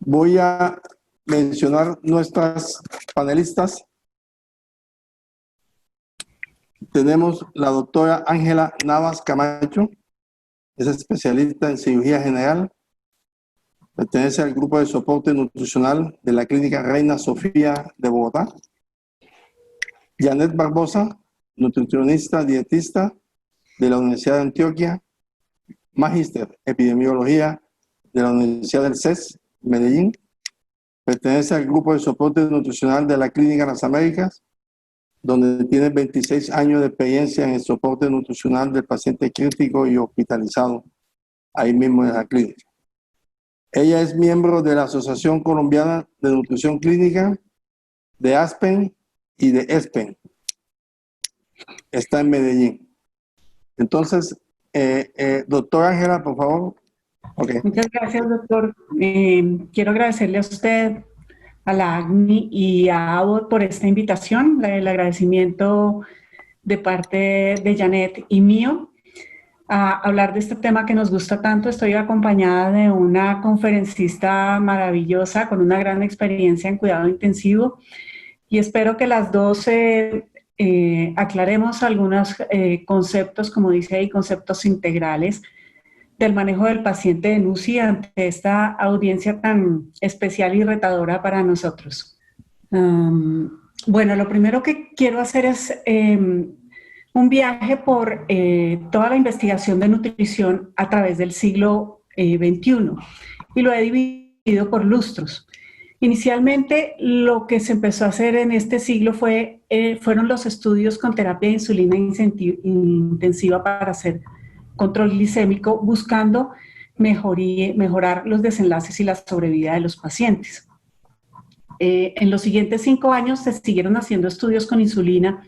Voy a mencionar nuestras panelistas. Tenemos la doctora Ángela Navas Camacho, es especialista en cirugía general, pertenece al grupo de soporte nutricional de la Clínica Reina Sofía de Bogotá. Janet Barbosa, nutricionista, dietista de la Universidad de Antioquia, magíster epidemiología de la Universidad del CES, Medellín. Pertenece al grupo de soporte nutricional de la Clínica Las Américas, donde tiene 26 años de experiencia en el soporte nutricional del paciente crítico y hospitalizado, ahí mismo en la clínica. Ella es miembro de la Asociación Colombiana de Nutrición Clínica, de ASPEN y de ESPEN. Está en Medellín. Entonces, doctora Ángela, por favor. Okay. Muchas gracias, doctor. Quiero agradecerle a usted, a la ACNI y a ABOT por esta invitación, el agradecimiento de parte de Janet y mío a hablar de este tema que nos gusta tanto. Estoy acompañada de una conferencista maravillosa con una gran experiencia en cuidado intensivo y espero que las dos aclaremos algunos conceptos, como dice ahí, conceptos integrales del manejo del paciente de NUCI ante esta audiencia tan especial y retadora para nosotros. Bueno, lo primero que quiero hacer es un viaje por toda la investigación de nutrición a través del siglo XXI y lo he dividido por lustros. Inicialmente, lo que se empezó a hacer en este siglo fueron los estudios con terapia de insulina intensiva para hacer control glicémico, buscando mejorar los desenlaces y la sobrevida de los pacientes. En los siguientes 5 años se siguieron haciendo estudios con insulina,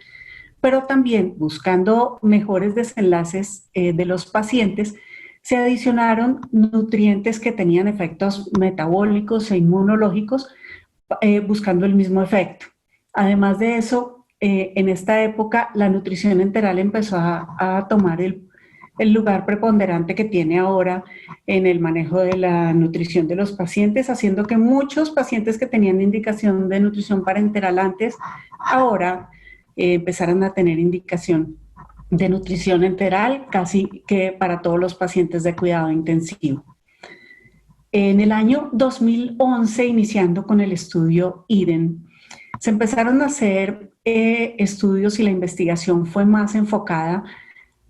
pero también buscando mejores desenlaces de los pacientes, se adicionaron nutrientes que tenían efectos metabólicos e inmunológicos, buscando el mismo efecto. Además de eso, en esta época la nutrición enteral empezó a tomar el lugar preponderante que tiene ahora en el manejo de la nutrición de los pacientes, haciendo que muchos pacientes que tenían indicación de nutrición parenteral antes, ahora empezaran a tener indicación de nutrición enteral casi que para todos los pacientes de cuidado intensivo. En el año 2011, iniciando con el estudio IDEN, se empezaron a hacer estudios y la investigación fue más enfocada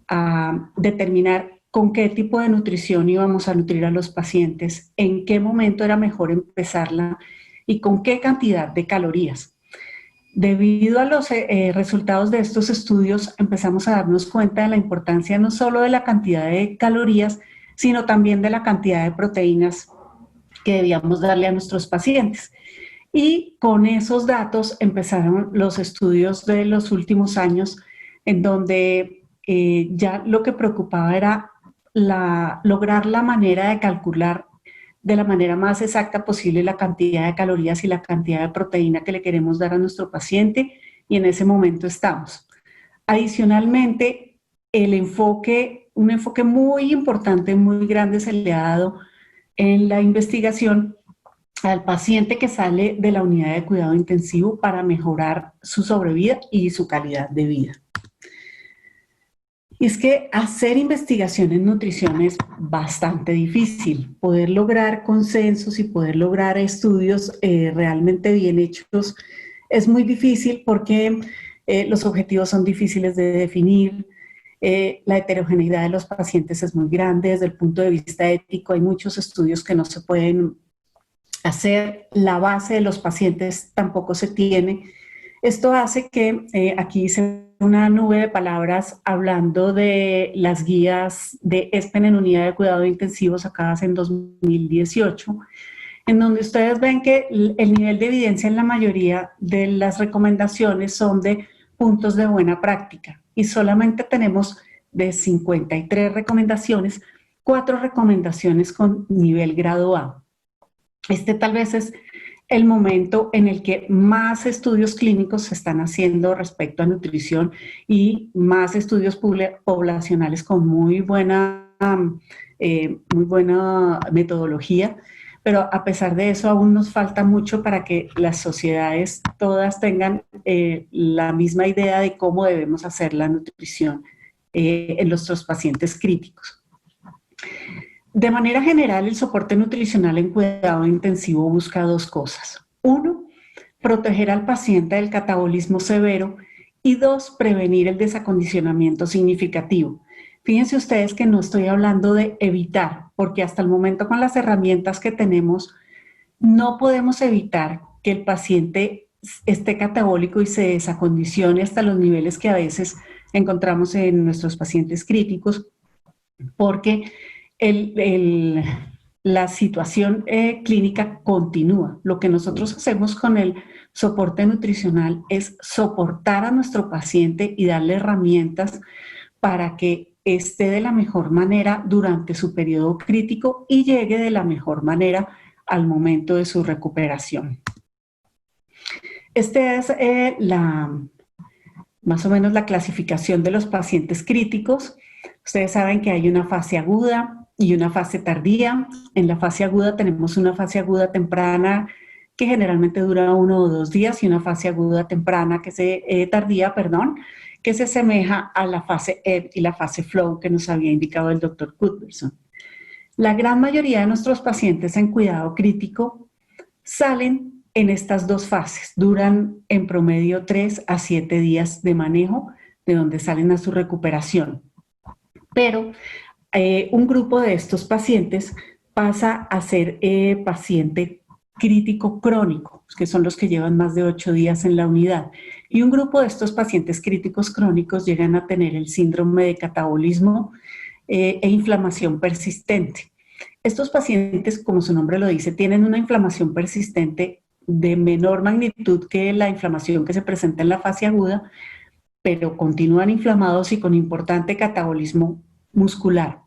a determinar con qué tipo de nutrición íbamos a nutrir a los pacientes, en qué momento era mejor empezarla y con qué cantidad de calorías. Debido a los resultados de estos estudios, empezamos a darnos cuenta de la importancia no solo de la cantidad de calorías, sino también de la cantidad de proteínas que debíamos darle a nuestros pacientes. Y con esos datos empezaron los estudios de los últimos años, en donde ya lo que preocupaba era lograr la manera de calcular de la manera más exacta posible la cantidad de calorías y la cantidad de proteína que le queremos dar a nuestro paciente, y en ese momento estamos. Adicionalmente, un enfoque muy importante, muy grande se le ha dado en la investigación al paciente que sale de la unidad de cuidado intensivo para mejorar su sobrevida y su calidad de vida. Y es que hacer investigación en nutrición es bastante difícil. Poder lograr consensos y poder lograr estudios realmente bien hechos es muy difícil porque los objetivos son difíciles de definir, la heterogeneidad de los pacientes es muy grande, desde el punto de vista ético hay muchos estudios que no se pueden hacer, la base de los pacientes tampoco se tiene. Esto hace que aquí se una nube de palabras hablando de las guías de ESPEN en unidad de cuidado intensivo sacadas en 2018, en donde ustedes ven que el nivel de evidencia en la mayoría de las recomendaciones son de puntos de buena práctica y solamente tenemos de 53 recomendaciones, 4 recomendaciones con nivel grado A. Este tal vez es el momento en el que más estudios clínicos se están haciendo respecto a nutrición y más estudios poblacionales con muy buena metodología, pero a pesar de eso aún nos falta mucho para que las sociedades todas tengan la misma idea de cómo debemos hacer la nutrición en nuestros pacientes críticos. De manera general, el soporte nutricional en cuidado intensivo busca dos cosas. Uno, proteger al paciente del catabolismo severo y dos, prevenir el desacondicionamiento significativo. Fíjense ustedes que no estoy hablando de evitar, porque hasta el momento con las herramientas que tenemos no podemos evitar que el paciente esté catabólico y se desacondicione hasta los niveles que a veces encontramos en nuestros pacientes críticos, porque la situación clínica continúa. Lo que nosotros hacemos con el soporte nutricional es soportar a nuestro paciente y darle herramientas para que esté de la mejor manera durante su periodo crítico y llegue de la mejor manera al momento de su recuperación. Esta es más o menos la clasificación de los pacientes críticos. Ustedes saben que hay una fase aguda y una fase tardía. En la fase aguda tenemos una fase aguda temprana que generalmente dura 1 o 2 días y una fase aguda temprana tardía, que se asemeja a la fase ebb y la fase flow que nos había indicado el doctor Cuthbertson. La gran mayoría de nuestros pacientes en cuidado crítico salen en estas dos fases, duran en promedio 3 a 7 días de manejo, de donde salen a su recuperación. Pero un grupo de estos pacientes pasa a ser paciente crítico crónico, que son los que llevan más de 8 días en la unidad. Y un grupo de estos pacientes críticos crónicos llegan a tener el síndrome de catabolismo e inflamación persistente. Estos pacientes, como su nombre lo dice, tienen una inflamación persistente de menor magnitud que la inflamación que se presenta en la fase aguda, pero continúan inflamados y con importante catabolismo muscular.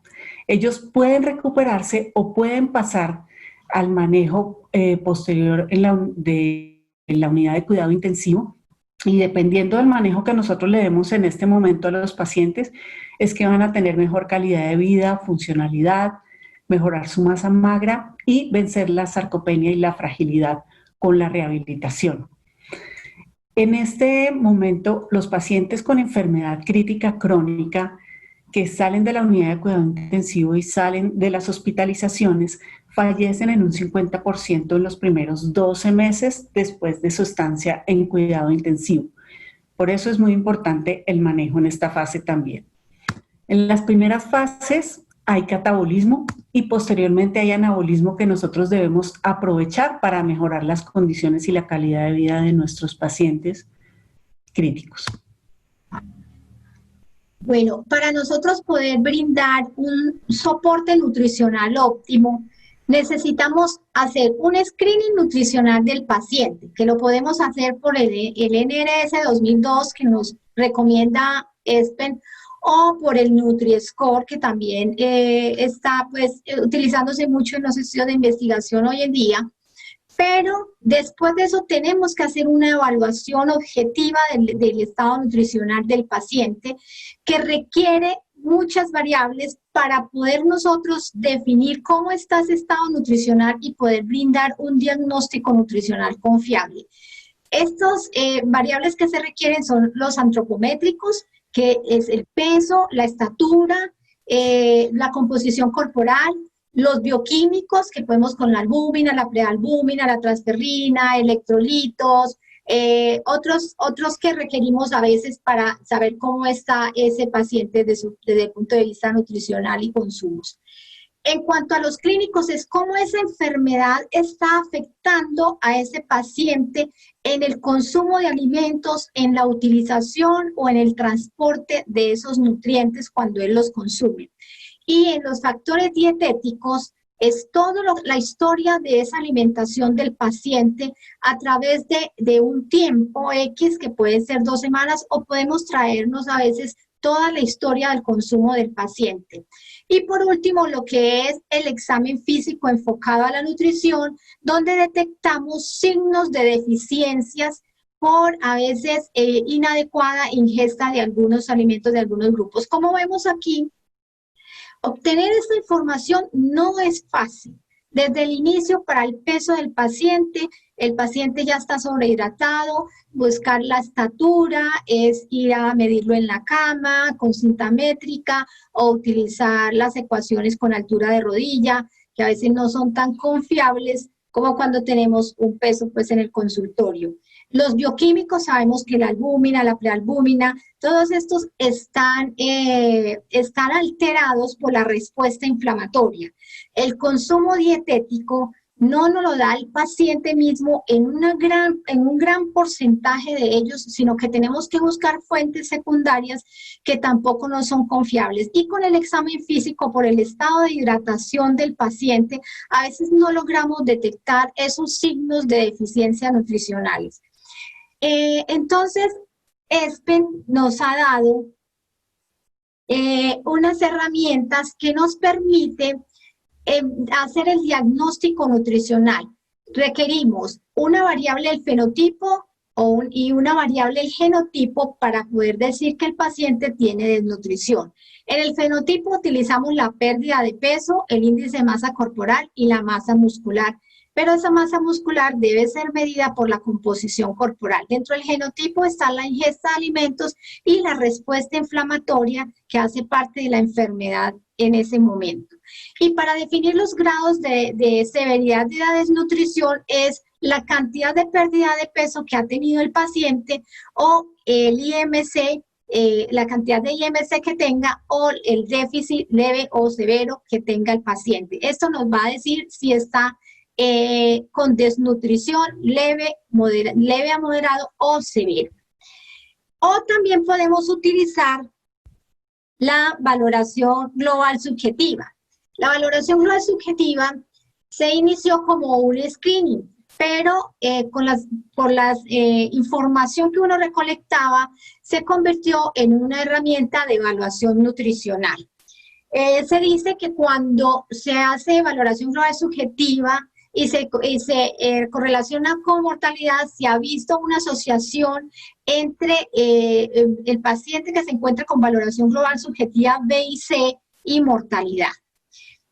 Ellos pueden recuperarse o pueden pasar al manejo posterior en la unidad de cuidado intensivo, y dependiendo del manejo que nosotros le demos en este momento a los pacientes, es que van a tener mejor calidad de vida, funcionalidad, mejorar su masa magra y vencer la sarcopenia y la fragilidad con la rehabilitación. En este momento, los pacientes con enfermedad crítica crónica que salen de la unidad de cuidado intensivo y salen de las hospitalizaciones fallecen en un 50% en los primeros 12 meses después de su estancia en cuidado intensivo. Por eso es muy importante el manejo en esta fase también. En las primeras fases hay catabolismo y posteriormente hay anabolismo que nosotros debemos aprovechar para mejorar las condiciones y la calidad de vida de nuestros pacientes críticos. Bueno, para nosotros poder brindar un soporte nutricional óptimo, necesitamos hacer un screening nutricional del paciente, que lo podemos hacer por el NRS 2002 que nos recomienda ESPEN, o por el Nutri-Score, que también está pues utilizándose mucho en los estudios de investigación hoy en día. Pero después de eso tenemos que hacer una evaluación objetiva del estado nutricional del paciente, que requiere muchas variables para poder nosotros definir cómo está ese estado nutricional y poder brindar un diagnóstico nutricional confiable. Estas variables que se requieren son los antropométricos, que es el peso, la estatura, la composición corporal, los bioquímicos que podemos con la albúmina, la prealbúmina, la transferrina, electrolitos, otros que requerimos a veces para saber cómo está ese paciente desde el punto de vista nutricional y consumos. En cuanto a los clínicos, es cómo esa enfermedad está afectando a ese paciente en el consumo de alimentos, en la utilización o en el transporte de esos nutrientes cuando él los consume. Y en los factores dietéticos es toda la historia de esa alimentación del paciente a través de un tiempo X, que puede ser 2 semanas, o podemos traernos a veces toda la historia del consumo del paciente. Y por último, lo que es el examen físico enfocado a la nutrición, donde detectamos signos de deficiencias por a veces inadecuada ingesta de algunos alimentos de algunos grupos. Como vemos aquí, obtener esta información no es fácil. Desde el inicio, para el peso del paciente, el paciente ya está sobrehidratado, buscar la estatura es ir a medirlo en la cama con cinta métrica o utilizar las ecuaciones con altura de rodilla, que a veces no son tan confiables como cuando tenemos un peso pues en el consultorio. Los bioquímicos sabemos que la albúmina, la prealbúmina, todos estos están alterados por la respuesta inflamatoria. El consumo dietético no nos lo da el paciente mismo en un gran porcentaje de ellos, sino que tenemos que buscar fuentes secundarias que tampoco no son confiables. Y con el examen físico, por el estado de hidratación del paciente, a veces no logramos detectar esos signos de deficiencia nutricionales. Entonces, ESPEN nos ha dado unas herramientas que nos permiten hacer el diagnóstico nutricional. Requerimos una variable del fenotipo y una variable del genotipo para poder decir que el paciente tiene desnutrición. En el fenotipo utilizamos la pérdida de peso, el índice de masa corporal y la masa muscular, pero esa masa muscular debe ser medida por la composición corporal. Dentro del genotipo está la ingesta de alimentos y la respuesta inflamatoria que hace parte de la enfermedad en ese momento. Y para definir los grados de severidad de la desnutrición es la cantidad de pérdida de peso que ha tenido el paciente o el IMC, la cantidad de IMC que tenga o el déficit leve o severo que tenga el paciente. Esto nos va a decir si está con desnutrición leve a moderado o severo. O también podemos utilizar la valoración global subjetiva. La valoración global subjetiva se inició como un screening, pero por la información que uno recolectaba, se convirtió en una herramienta de evaluación nutricional. Se dice que cuando se hace valoración global subjetiva y se correlaciona con mortalidad, se ha visto una asociación entre el paciente que se encuentra con valoración global subjetiva B y C y mortalidad.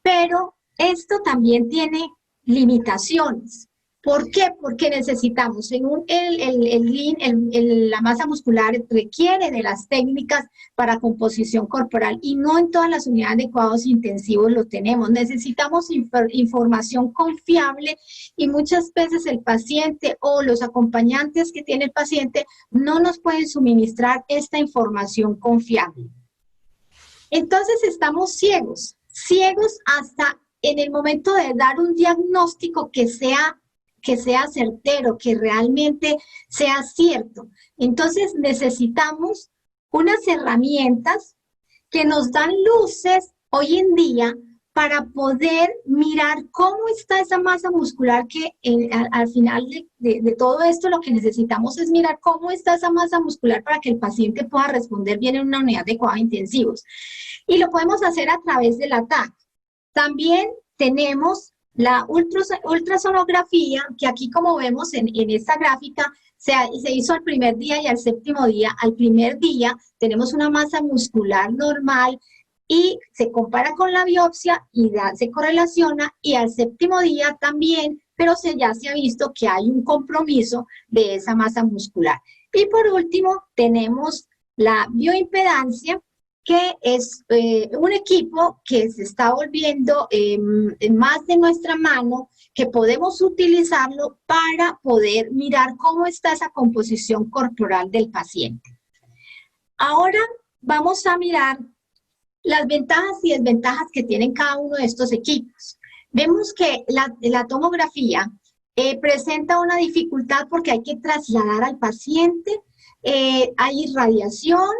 Pero esto también tiene limitaciones. ¿Por qué? Porque necesitamos, según la masa muscular requiere de las técnicas para composición corporal y no en todas las unidades de cuidados intensivos lo tenemos. Necesitamos información confiable y muchas veces el paciente o los acompañantes que tiene el paciente no nos pueden suministrar esta información confiable. Entonces estamos ciegos hasta en el momento de dar un diagnóstico que sea certero, que realmente sea cierto. Entonces necesitamos unas herramientas que nos dan luces hoy en día para poder mirar cómo está esa masa muscular que al final de todo esto lo que necesitamos es mirar cómo está esa masa muscular para que el paciente pueda responder bien en una unidad de cuidados intensivos. Y lo podemos hacer a través de la TAC. También tenemos la ultrasonografía, que aquí como vemos en esta gráfica, se hizo al primer día y al séptimo día. Al primer día tenemos una masa muscular normal y se compara con la biopsia y se correlaciona, y al séptimo día también, pero ya se ha visto que hay un compromiso de esa masa muscular. Y por último tenemos la bioimpedancia, que es un equipo que se está volviendo más de nuestra mano, que podemos utilizarlo para poder mirar cómo está esa composición corporal del paciente. Ahora vamos a mirar las ventajas y desventajas que tienen cada uno de estos equipos. Vemos que la tomografía presenta una dificultad porque hay que trasladar al paciente, hay irradiación,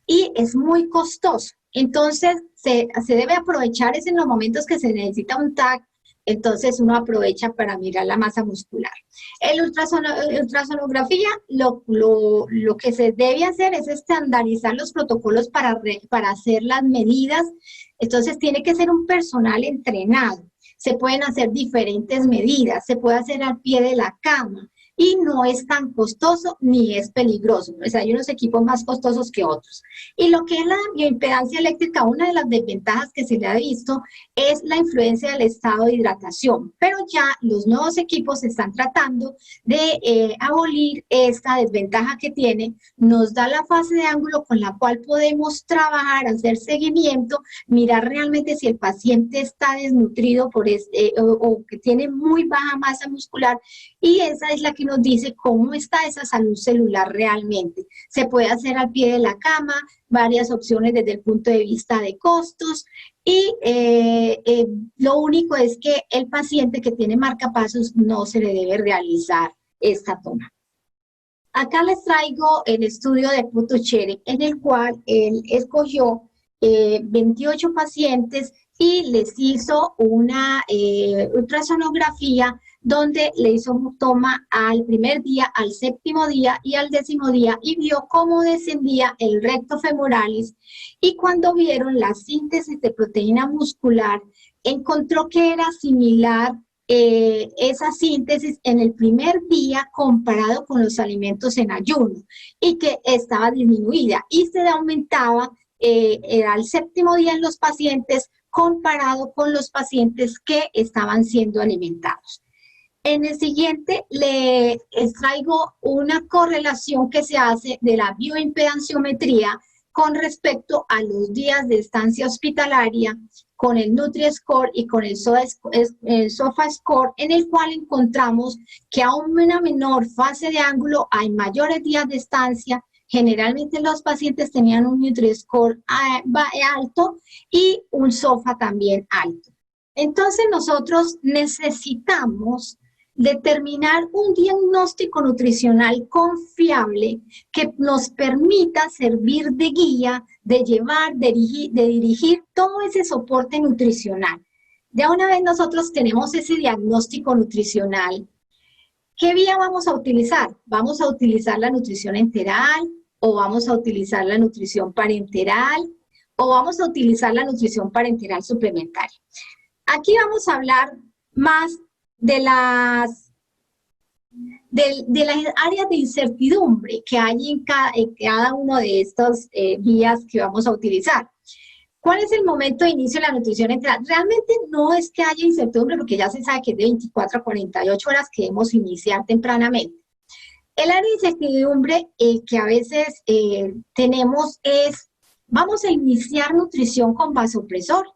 y es muy costoso. Entonces, se debe aprovechar en los momentos que se necesita un TAC, entonces uno aprovecha para mirar la masa muscular. En ultrasonografía, lo que se debe hacer es estandarizar los protocolos para hacer las medidas. Entonces, tiene que ser un personal entrenado. Se pueden hacer diferentes medidas, se puede hacer al pie de la cama. y no es tan costoso ni es peligroso. O sea, hay unos equipos más costosos que otros. Y lo que es la bioimpedancia eléctrica, una de las desventajas que se le ha visto es la influencia del estado de hidratación, pero ya los nuevos equipos están tratando de abolir esta desventaja que tiene. Nos da la fase de ángulo con la cual podemos trabajar, hacer seguimiento, mirar realmente si el paciente está desnutrido o que tiene muy baja masa muscular, y esa es la que nos dice cómo está esa salud celular realmente. Se puede hacer al pie de la cama, varias opciones desde el punto de vista de costos, y lo único es que el paciente que tiene marcapasos no se le debe realizar esta toma. Acá les traigo el estudio de Putucheri, en el cual él escogió 28 pacientes y les hizo una ultrasonografía donde le hizo toma al primer día, al séptimo día y al 10º día, y vio cómo descendía el recto femoralis, y cuando vieron la síntesis de proteína muscular, encontró que era similar esa síntesis en el primer día comparado con los alimentos en ayuno, y que estaba disminuida y se aumentaba al séptimo día en los pacientes comparado con los pacientes que estaban siendo alimentados. En el siguiente les traigo una correlación que se hace de la bioimpedanciometría con respecto a los días de estancia hospitalaria, con el Nutri-Score y con el SOFA-Score, en el cual encontramos que a una menor fase de ángulo hay mayores días de estancia. Generalmente los pacientes tenían un Nutri-Score alto y un SOFA también alto. Entonces nosotros necesitamos determinar un diagnóstico nutricional confiable que nos permita servir de guía, de llevar, de dirigir todo ese soporte nutricional. Ya una vez nosotros tenemos ese diagnóstico nutricional, ¿qué vía vamos a utilizar? ¿Vamos a utilizar la nutrición enteral o vamos a utilizar la nutrición parenteral o vamos a utilizar la nutrición parenteral suplementaria? Aquí vamos a hablar más de las áreas de incertidumbre que hay en cada uno de estos vías que vamos a utilizar. ¿Cuál es el momento de inicio de la nutrición enteral? Realmente no es que haya incertidumbre, porque ya se sabe que es de 24 a 48 horas que debemos iniciar tempranamente. El área de incertidumbre que a veces tenemos es, vamos a iniciar nutrición con vasopresor.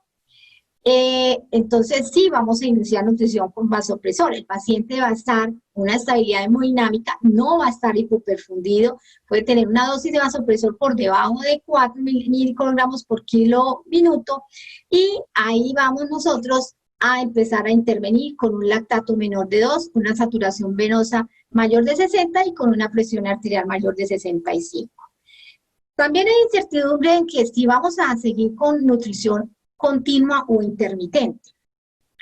Entonces sí, vamos a iniciar nutrición con vasopresor. El paciente va a estar una estabilidad hemodinámica, no va a estar hipoperfundido, puede tener una dosis de vasopresor por debajo de 4 miligramos por kilo minuto, y ahí vamos nosotros a empezar a intervenir con un lactato menor de 2, una saturación venosa mayor de 60 y con una presión arterial mayor de 65. También hay incertidumbre en que si vamos a seguir con nutrición continua o intermitente.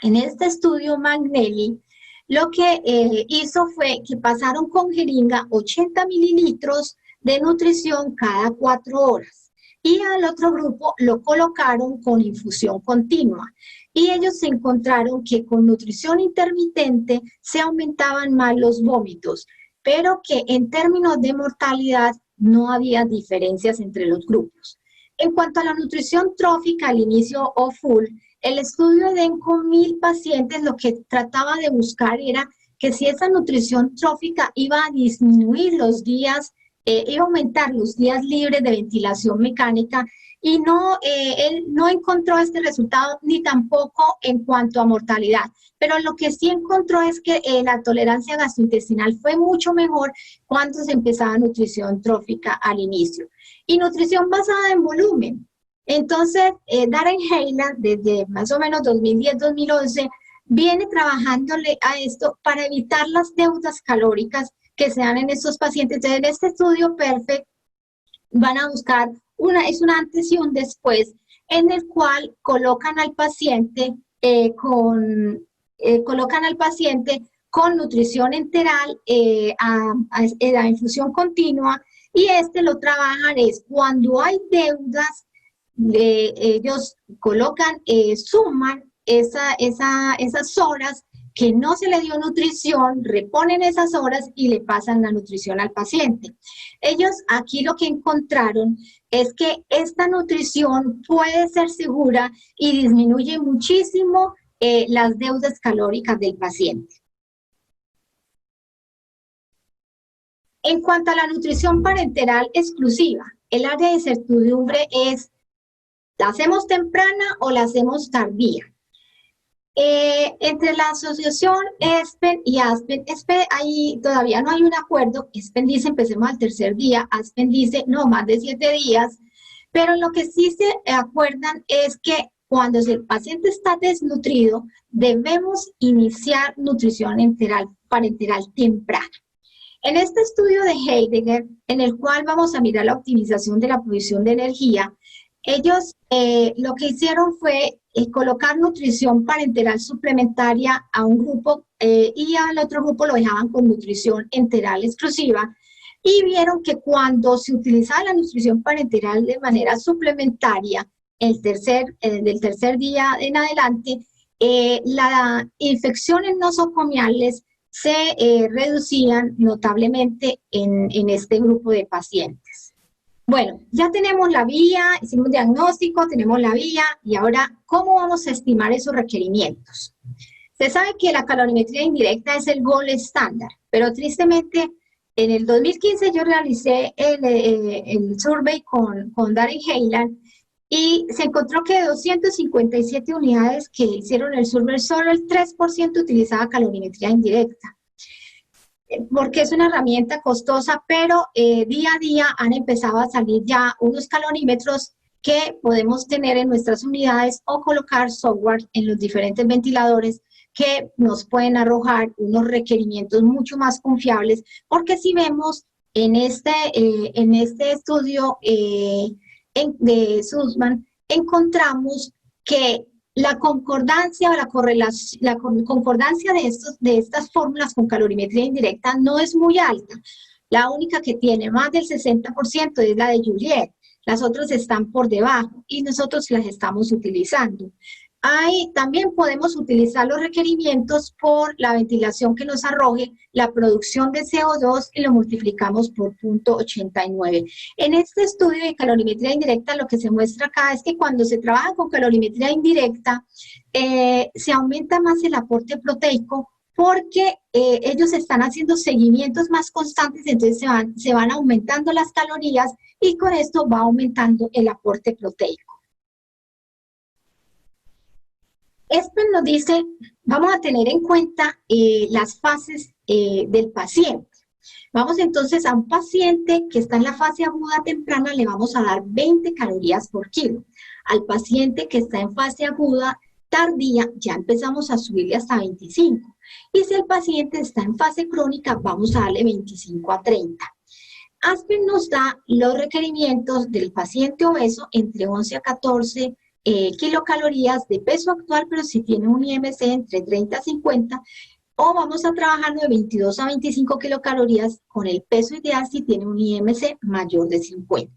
En este estudio Magnelli lo que hizo fue que pasaron con jeringa 80 mililitros de nutrición cada 4 horas, y al otro grupo lo colocaron con infusión continua, y ellos se encontraron que con nutrición intermitente se aumentaban más los vómitos, pero que en términos de mortalidad no había diferencias entre los grupos. En cuanto a la nutrición trófica al inicio o full, el estudio de con 1000 pacientes lo que trataba de buscar era que si esa nutrición trófica iba a disminuir los días, iba a aumentar los días libres de ventilación mecánica, y él no encontró este resultado ni tampoco en cuanto a mortalidad. Pero lo que sí encontró es que la tolerancia gastrointestinal fue mucho mejor cuando se empezaba nutrición trófica al inicio. Y nutrición basada en volumen. Entonces, Darren Hayland, desde más o menos 2010-2011, viene trabajándole a esto para evitar las deudas calóricas que se dan en estos pacientes. Entonces, en este estudio Perfect van a buscar es un antes y un después, en el cual colocan al paciente con nutrición enteral a infusión continua, y lo trabajan es cuando hay deudas, ellos colocan, suman esas horas que no se le dio nutrición, reponen esas horas y le pasan la nutrición al paciente. Ellos aquí lo que encontraron es que esta nutrición puede ser segura y disminuye muchísimo las deudas calóricas del paciente. En cuanto a la nutrición parenteral exclusiva, el área de incertidumbre es, ¿la hacemos temprana o la hacemos tardía? Entre la asociación ESPEN y ASPEN, ahí todavía no hay un acuerdo. ESPEN dice empecemos al tercer día, ASPEN dice no, más de 7 días, pero lo que sí se acuerdan es que cuando el paciente está desnutrido, debemos iniciar nutrición parenteral temprana. En este estudio de Heidegger, en el cual vamos a mirar la optimización de la provisión de energía, ellos lo que hicieron fue colocar nutrición parenteral suplementaria a un grupo y al otro grupo lo dejaban con nutrición enteral exclusiva, y vieron que cuando se utilizaba la nutrición parenteral de manera suplementaria, del tercer día en adelante, las infecciones nosocomiales se reducían notablemente en este grupo de pacientes. Bueno, ya tenemos la vía, hicimos diagnóstico, tenemos la vía, y ahora, ¿cómo vamos a estimar esos requerimientos? Se sabe que la calorimetría indirecta es el gold estándar, pero tristemente, en el 2015 yo realicé el survey con Darren Heiland, y se encontró que de 257 unidades que hicieron el survey, solo el 3% utilizaba calorimetría indirecta, porque es una herramienta costosa, pero día a día han empezado a salir ya unos calorímetros que podemos tener en nuestras unidades o colocar software en los diferentes ventiladores que nos pueden arrojar unos requerimientos mucho más confiables, porque si vemos en este estudio de Sussman, encontramos que la concordancia o la concordancia de estas fórmulas con calorimetría indirecta no es muy alta. La única que tiene más del 60% es la de Juliet. Las otras están por debajo y nosotros las estamos utilizando. Ahí también podemos utilizar los requerimientos por la ventilación que nos arroje la producción de CO2 y lo multiplicamos por 0.89. En este estudio de calorimetría indirecta, lo que se muestra acá es que cuando se trabaja con calorimetría indirecta, se aumenta más el aporte proteico, porque ellos están haciendo seguimientos más constantes, entonces se van aumentando las calorías y con esto va aumentando el aporte proteico. Esto nos dice, vamos a tener en cuenta las fases del paciente. Vamos entonces a un paciente que está en la fase aguda temprana, le vamos a dar 20 calorías por kilo. Al paciente que está en fase aguda tardía, ya empezamos a subirle hasta 25. Y si el paciente está en fase crónica, vamos a darle 25 a 30. ASPEN nos da los requerimientos del paciente obeso entre 11 a 14 kilocalorías de peso actual, pero si tiene un IMC entre 30 a 50, o vamos a trabajar de 22 a 25 kilocalorías con el peso ideal si tiene un IMC mayor de 50.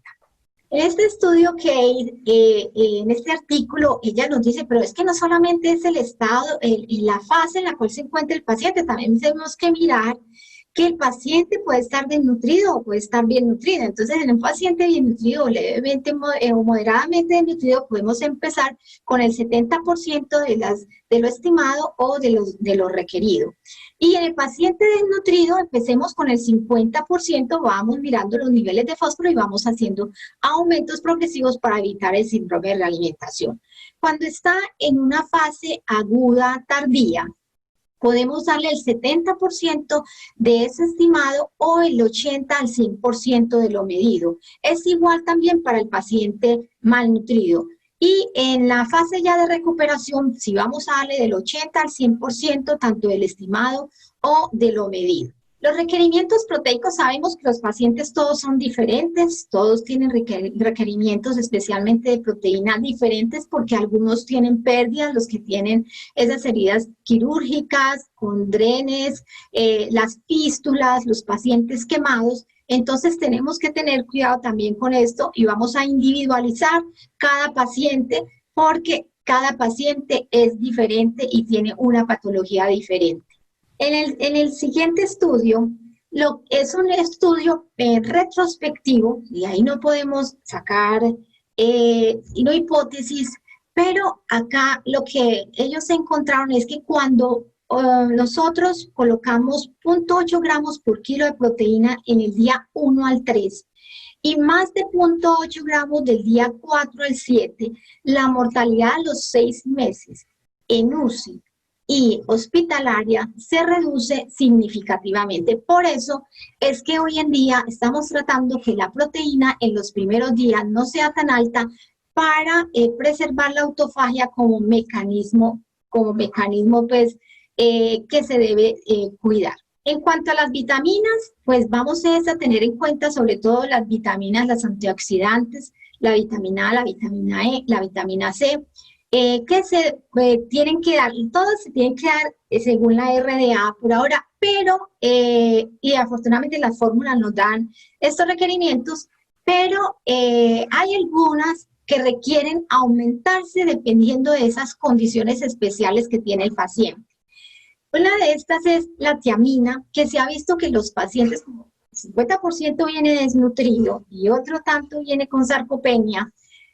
En este estudio en este artículo, ella nos dice, pero es que no solamente es el estado, la fase en la cual se encuentra el paciente, también tenemos que mirar que el paciente puede estar desnutrido o puede estar bien nutrido. Entonces, en un paciente bien nutrido, levemente o moderadamente desnutrido, podemos empezar con el 70% de lo estimado o de lo requerido. Y en el paciente desnutrido, empecemos con el 50%, vamos mirando los niveles de fósforo y vamos haciendo aumentos progresivos para evitar el síndrome de realimentación. Cuando está en una fase aguda tardía, podemos darle el 70% de ese estimado o el 80 al 100% de lo medido. Es igual también para el paciente malnutrido. Y en la fase ya de recuperación, si vamos a darle del 80 al 100% tanto del estimado o de lo medido. Los requerimientos proteicos, sabemos que los pacientes todos son diferentes, todos tienen requerimientos especialmente de proteínas diferentes porque algunos tienen pérdidas, los que tienen esas heridas quirúrgicas, con drenes, las fístulas, los pacientes quemados. Entonces tenemos que tener cuidado también con esto y vamos a individualizar cada paciente porque cada paciente es diferente y tiene una patología diferente. En el siguiente estudio, es un estudio retrospectivo, y ahí no podemos sacar no hipótesis, pero acá lo que ellos encontraron es que cuando nosotros colocamos 0.8 gramos por kilo de proteína en el día 1 al 3 y más de 0.8 gramos del día 4 al 7, la mortalidad a los 6 meses en UCI y hospitalaria se reduce significativamente. Por eso es que hoy en día estamos tratando que la proteína en los primeros días no sea tan alta para preservar la autofagia como mecanismo pues, que se debe cuidar. En cuanto a las vitaminas, pues vamos a tener en cuenta sobre todo las vitaminas, las antioxidantes, la vitamina A, la vitamina E, la vitamina C, que se tienen que dar, todas se tienen que dar según la RDA por ahora, pero, y afortunadamente las fórmulas nos dan estos requerimientos, pero hay algunas que requieren aumentarse dependiendo de esas condiciones especiales que tiene el paciente. Una de estas es la tiamina, que se ha visto que los pacientes, como el 50% viene desnutrido y otro tanto viene con sarcopenia,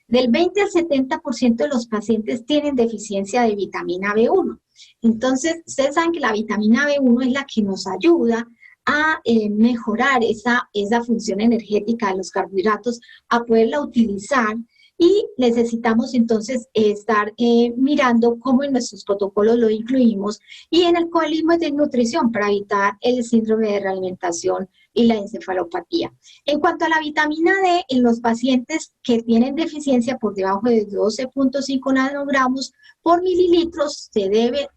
del 20 al 70% de los pacientes tienen deficiencia de vitamina B1. Entonces, ustedes saben que la vitamina B1 es la que nos ayuda a mejorar esa función energética de los carbohidratos, a poderla utilizar. Y necesitamos entonces estar mirando cómo en nuestros protocolos lo incluimos y en el coelismo de nutrición para evitar el síndrome de realimentación y la encefalopatía. En cuanto a la vitamina D, en los pacientes que tienen deficiencia por debajo de 12.5 nanogramos por mililitros, se debe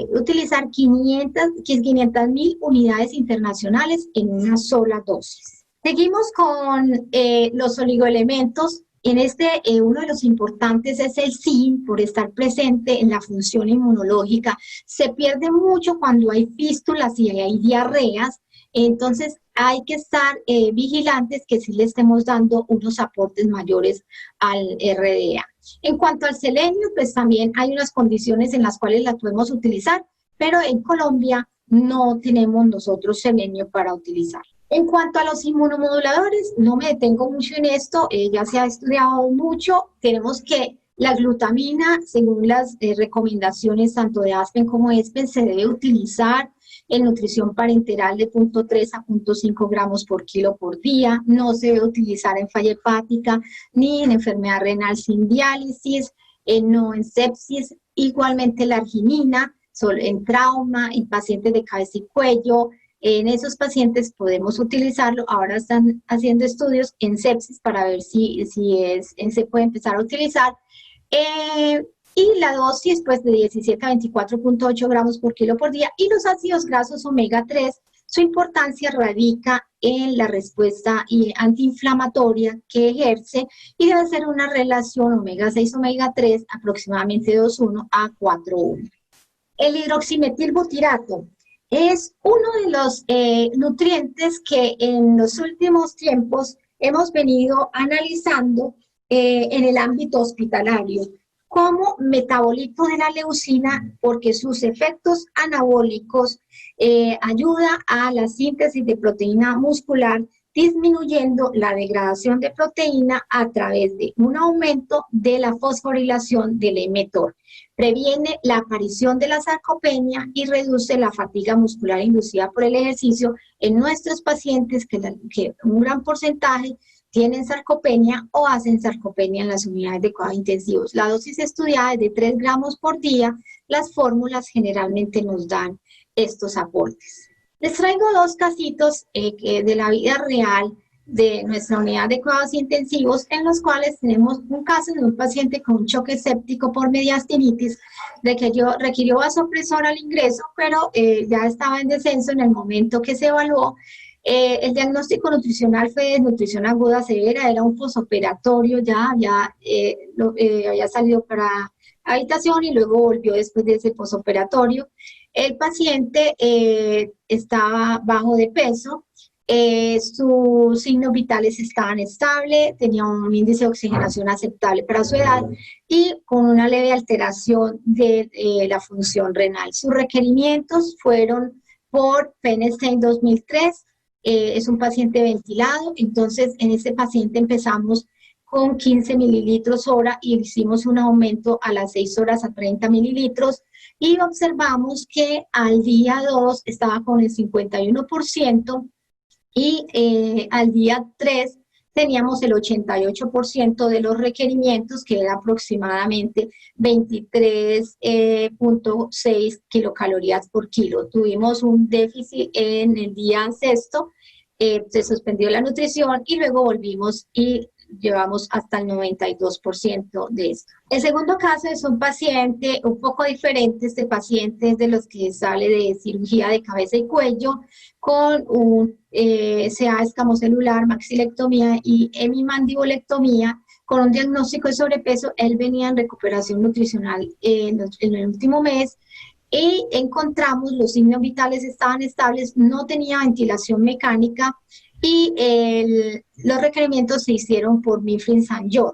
utilizar 500.000 unidades internacionales en una sola dosis. Seguimos con los oligoelementos. En uno de los importantes es el zinc, por estar presente en la función inmunológica. Se pierde mucho cuando hay fístulas y hay diarreas, entonces hay que estar vigilantes que sí le estemos dando unos aportes mayores al RDA. En cuanto al selenio, pues también hay unas condiciones en las cuales la podemos utilizar, pero en Colombia no tenemos nosotros selenio para utilizar. En cuanto a los inmunomoduladores, no me detengo mucho en esto, ya se ha estudiado mucho. Tenemos que la glutamina, según las recomendaciones tanto de ASPEN como ESPEN, se debe utilizar en nutrición parenteral de 0.3 a 0.5 gramos por kilo por día. No se debe utilizar en falla hepática ni en enfermedad renal sin diálisis, no en sepsis. Igualmente la arginina, en trauma, en pacientes de cabeza y cuello. En esos pacientes podemos utilizarlo. Ahora están haciendo estudios en sepsis para ver si se puede empezar a utilizar. Y la dosis pues de 17 a 24.8 gramos por kilo por día. Y los ácidos grasos omega 3, su importancia radica en la respuesta antiinflamatoria que ejerce y debe ser una relación omega 6, omega 3 aproximadamente 2,1 a 4,1. El hidroximetilbutirato es uno de los nutrientes que en los últimos tiempos hemos venido analizando en el ámbito hospitalario como metabolito de la leucina, porque sus efectos anabólicos ayuda a la síntesis de proteína muscular, disminuyendo la degradación de proteína a través de un aumento de la fosforilación del mTOR. Previene la aparición de la sarcopenia y reduce la fatiga muscular inducida por el ejercicio en nuestros pacientes que un gran porcentaje tienen sarcopenia o hacen sarcopenia en las unidades de cuidados intensivos. La dosis estudiada es de 3 gramos por día. Las fórmulas generalmente nos dan estos aportes. Les traigo dos casitos de la vida real de nuestra unidad de cuidados intensivos, en los cuales tenemos un caso de un paciente con un choque séptico por mediastinitis, de que requirió vasopresor al ingreso, pero ya estaba en descenso en el momento que se evaluó. El diagnóstico nutricional fue desnutrición aguda severa, era un posoperatorio, ya había salido para habitación y luego volvió después de ese posoperatorio. El paciente estaba bajo de peso, sus signos vitales estaban estables, tenía un índice de oxigenación aceptable para su edad y con una leve alteración de la función renal. Sus requerimientos fueron por Feinstein 2003, es un paciente ventilado, entonces en este paciente empezamos con 15 mililitros hora y hicimos un aumento a las 6 horas a 30 mililitros y observamos que al día 2 estaba con el 51%, y al día 3 teníamos el 88% de los requerimientos, que era aproximadamente 23.6 kilocalorías por kilo. Tuvimos un déficit en el día sexto, se suspendió la nutrición y luego volvimos y llevamos hasta el 92% de esto. El segundo caso es un paciente un poco diferente. Este paciente es de los que sale de cirugía de cabeza y cuello con un CA escamocelular, maxilectomía y hemimandibulectomía, con un diagnóstico de sobrepeso. Él venía en recuperación nutricional en el último mes y encontramos los signos vitales estaban estables, no tenía ventilación mecánica y los requerimientos se hicieron por Mifflin St. John.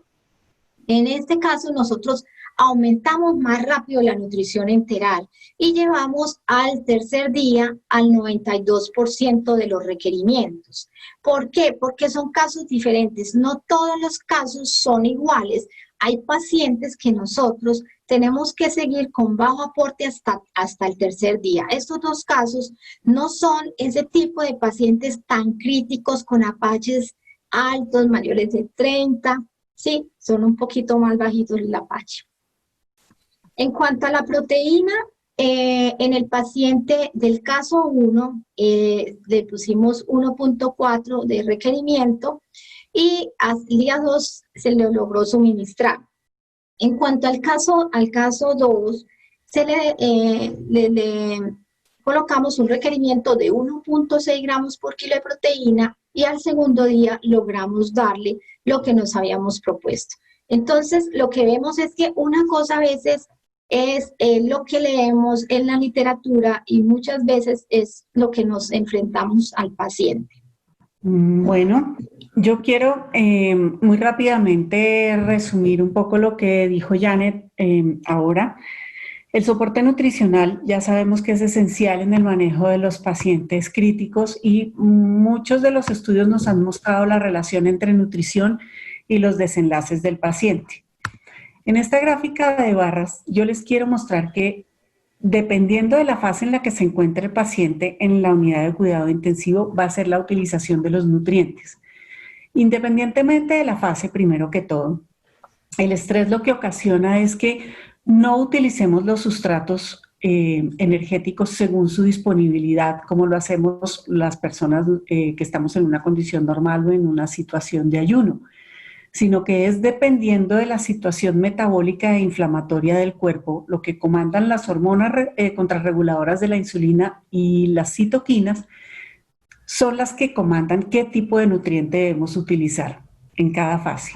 En este caso nosotros aumentamos más rápido la nutrición enteral y llevamos al tercer día al 92% de los requerimientos. ¿Por qué? Porque son casos diferentes, no todos los casos son iguales. Hay pacientes que nosotros tenemos que seguir con bajo aporte hasta el tercer día. Estos dos casos no son ese tipo de pacientes tan críticos con apaches altos, mayores de 30, sí, son un poquito más bajitos el apache. En cuanto a la proteína, en el paciente del caso 1 le pusimos 1.4 de requerimiento y al día 2 se le logró suministrar. En cuanto al caso 2, se le colocamos un requerimiento de 1.6 gramos por kilo de proteína y al segundo día logramos darle lo que nos habíamos propuesto. Entonces, lo que vemos es que una cosa a veces es lo que leemos en la literatura y muchas veces es lo que nos enfrentamos al paciente. Bueno, yo quiero muy rápidamente resumir un poco lo que dijo Janet ahora. El soporte nutricional ya sabemos que es esencial en el manejo de los pacientes críticos y muchos de los estudios nos han mostrado la relación entre nutrición y los desenlaces del paciente. En esta gráfica de barras yo les quiero mostrar que dependiendo de la fase en la que se encuentre el paciente en la unidad de cuidado intensivo va a ser la utilización de los nutrientes. Independientemente de la fase, primero que todo, el estrés lo que ocasiona es que no utilicemos los sustratos energéticos según su disponibilidad, como lo hacemos las personas que estamos en una condición normal o en una situación de ayuno, sino que es dependiendo de la situación metabólica e inflamatoria del cuerpo, lo que comandan las hormonas contrarreguladoras de la insulina y las citoquinas, son las que comandan qué tipo de nutriente debemos utilizar en cada fase.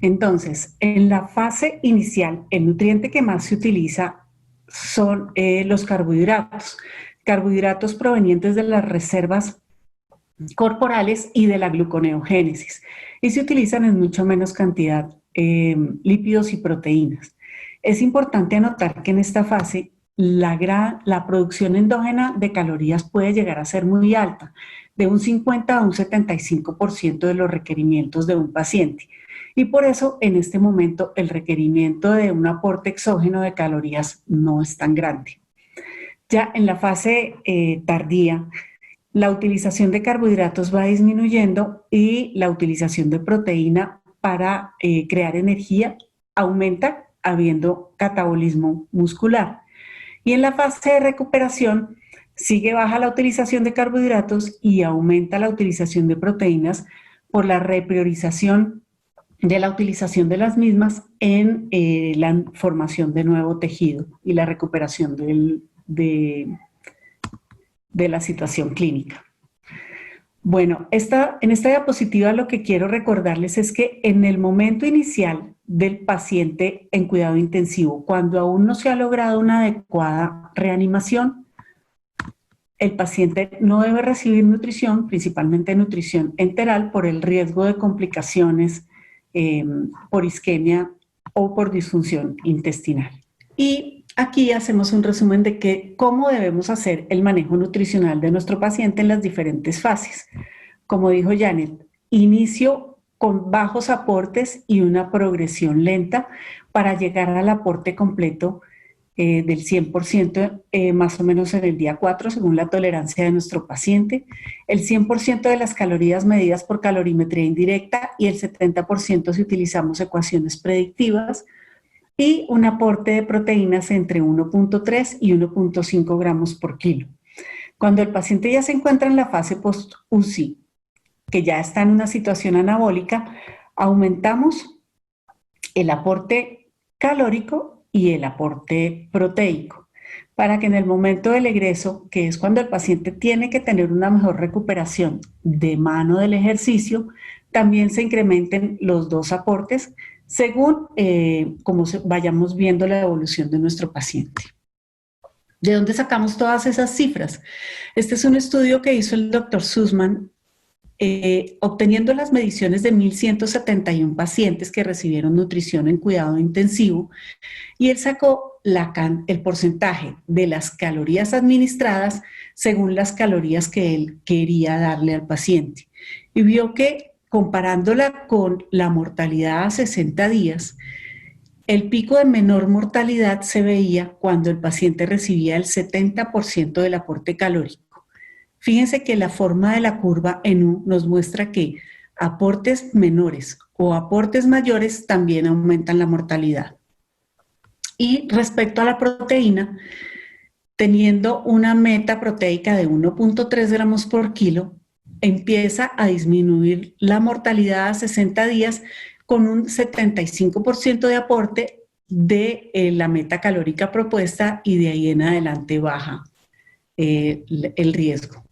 Entonces, en la fase inicial, el nutriente que más se utiliza son los carbohidratos, carbohidratos provenientes de las reservas corporales y de la gluconeogénesis, y se utilizan en mucho menos cantidad lípidos y proteínas. Es importante anotar que en esta fase la producción endógena de calorías puede llegar a ser muy alta, de un 50 a un 75% de los requerimientos de un paciente. Y por eso en este momento el requerimiento de un aporte exógeno de calorías no es tan grande. Ya en la fase tardía, la utilización de carbohidratos va disminuyendo y la utilización de proteína para crear energía aumenta habiendo catabolismo muscular. Y en la fase de recuperación sigue baja la utilización de carbohidratos y aumenta la utilización de proteínas por la repriorización de la utilización de las mismas en la formación de nuevo tejido y la recuperación de la situación clínica. Bueno, en esta diapositiva lo que quiero recordarles es que en el momento inicial del paciente en cuidado intensivo, cuando aún no se ha logrado una adecuada reanimación, el paciente no debe recibir nutrición, principalmente nutrición enteral, por el riesgo de complicaciones por isquemia o por disfunción intestinal. Y aquí hacemos un resumen de cómo debemos hacer el manejo nutricional de nuestro paciente en las diferentes fases. Como dijo Janet, inicio con bajos aportes y una progresión lenta para llegar al aporte completo del 100% más o menos en el día 4, según la tolerancia de nuestro paciente, el 100% de las calorías medidas por calorimetría indirecta y el 70% si utilizamos ecuaciones predictivas, y un aporte de proteínas entre 1.3 y 1.5 gramos por kilo. Cuando el paciente ya se encuentra en la fase post-UCI, que ya está en una situación anabólica, aumentamos el aporte calórico y el aporte proteico, para que en el momento del egreso, que es cuando el paciente tiene que tener una mejor recuperación de mano del ejercicio, también se incrementen los dos aportes según cómo vayamos viendo la evolución de nuestro paciente. ¿De dónde sacamos todas esas cifras? Este es un estudio que hizo el doctor Sussman, obteniendo las mediciones de 1.171 pacientes que recibieron nutrición en cuidado intensivo, y él sacó el porcentaje de las calorías administradas según las calorías que él quería darle al paciente. Y vio que, comparándola con la mortalidad a 60 días, el pico de menor mortalidad se veía cuando el paciente recibía el 70% del aporte calórico. Fíjense que la forma de la curva en U nos muestra que aportes menores o aportes mayores también aumentan la mortalidad. Y respecto a la proteína, teniendo una meta proteica de 1.3 gramos por kilo, empieza a disminuir la mortalidad a 60 días con un 75% de aporte de la meta calórica propuesta, y de ahí en adelante baja el riesgo.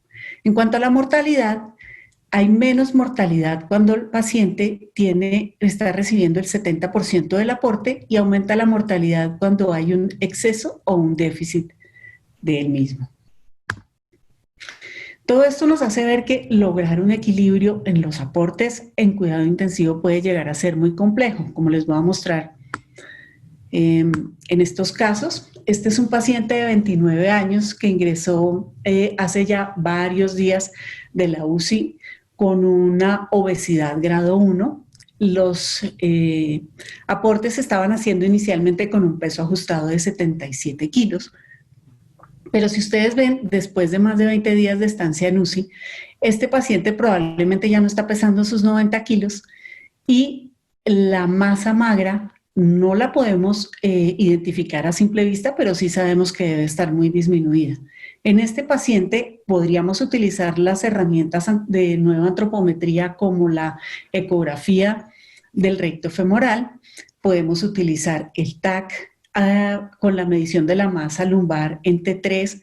En cuanto a la mortalidad, hay menos mortalidad cuando el paciente está recibiendo el 70% del aporte, y aumenta la mortalidad cuando hay un exceso o un déficit del mismo. Todo esto nos hace ver que lograr un equilibrio en los aportes en cuidado intensivo puede llegar a ser muy complejo, como les voy a mostrar en estos casos. Este es un paciente de 29 años que ingresó hace ya varios días de la UCI con una obesidad grado 1. Los aportes se estaban haciendo inicialmente con un peso ajustado de 77 kilos. Pero si ustedes ven, después de más de 20 días de estancia en UCI, este paciente probablemente ya no está pesando sus 90 kilos, y la masa magra no la podemos identificar a simple vista, pero sí sabemos que debe estar muy disminuida. En este paciente podríamos utilizar las herramientas de nueva antropometría como la ecografía del recto femoral, podemos utilizar el TAC, con la medición de la masa lumbar en T3,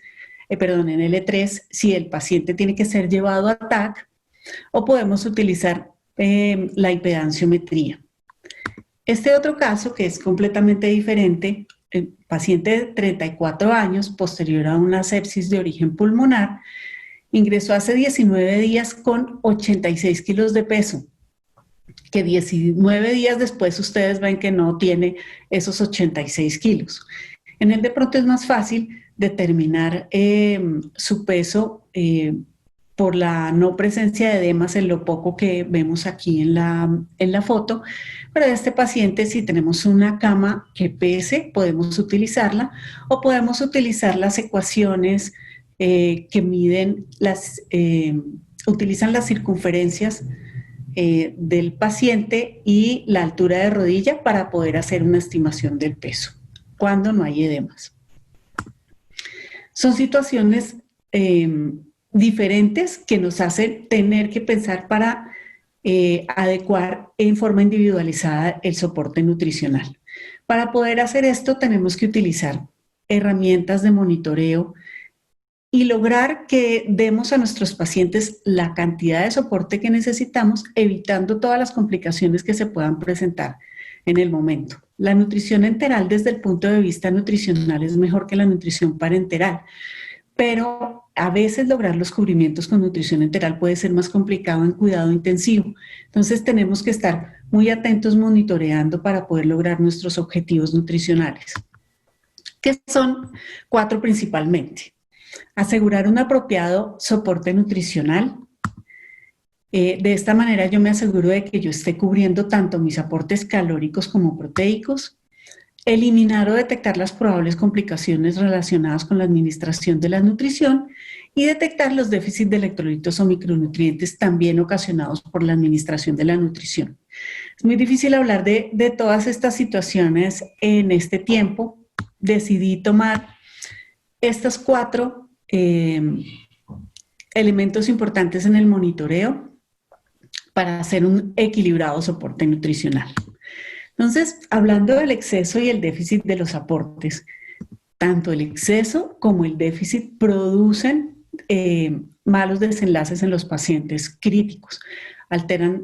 en L3, si el paciente tiene que ser llevado a TAC, o podemos utilizar la impedanciometría. Este otro caso, que es completamente diferente, el paciente de 34 años, posterior a una sepsis de origen pulmonar, ingresó hace 19 días con 86 kilos de peso, que 19 días después ustedes ven que no tiene esos 86 kilos. En él de pronto es más fácil determinar su peso por la no presencia de edemas en lo poco que vemos aquí en la foto, pero de este paciente, si tenemos una cama que pese, podemos utilizarla, o podemos utilizar las ecuaciones que miden utilizan las circunferencias del paciente y la altura de rodilla para poder hacer una estimación del peso cuando no hay edemas. Son situaciones diferentes que nos hacen tener que pensar para adecuar en forma individualizada el soporte nutricional. Para poder hacer esto tenemos que utilizar herramientas de monitoreo y lograr que demos a nuestros pacientes la cantidad de soporte que necesitamos, evitando todas las complicaciones que se puedan presentar en el momento. La nutrición enteral desde el punto de vista nutricional es mejor que la nutrición parenteral, pero a veces lograr los cubrimientos con nutrición enteral puede ser más complicado en cuidado intensivo. Entonces tenemos que estar muy atentos monitoreando para poder lograr nuestros objetivos nutricionales, que son 4 principalmente. Asegurar un apropiado soporte nutricional. De esta manera yo me aseguro de que yo esté cubriendo tanto mis aportes calóricos como proteicos. Eliminar o detectar las probables complicaciones relacionadas con la administración de la nutrición y detectar los déficits de electrolitos o micronutrientes también ocasionados por la administración de la nutrición. Es muy difícil hablar de todas estas situaciones en este tiempo. Decidí tomar estos 4 elementos importantes en el monitoreo para hacer un equilibrado soporte nutricional. Entonces, hablando del exceso y el déficit de los aportes, tanto el exceso como el déficit producen malos desenlaces en los pacientes críticos. Alteran,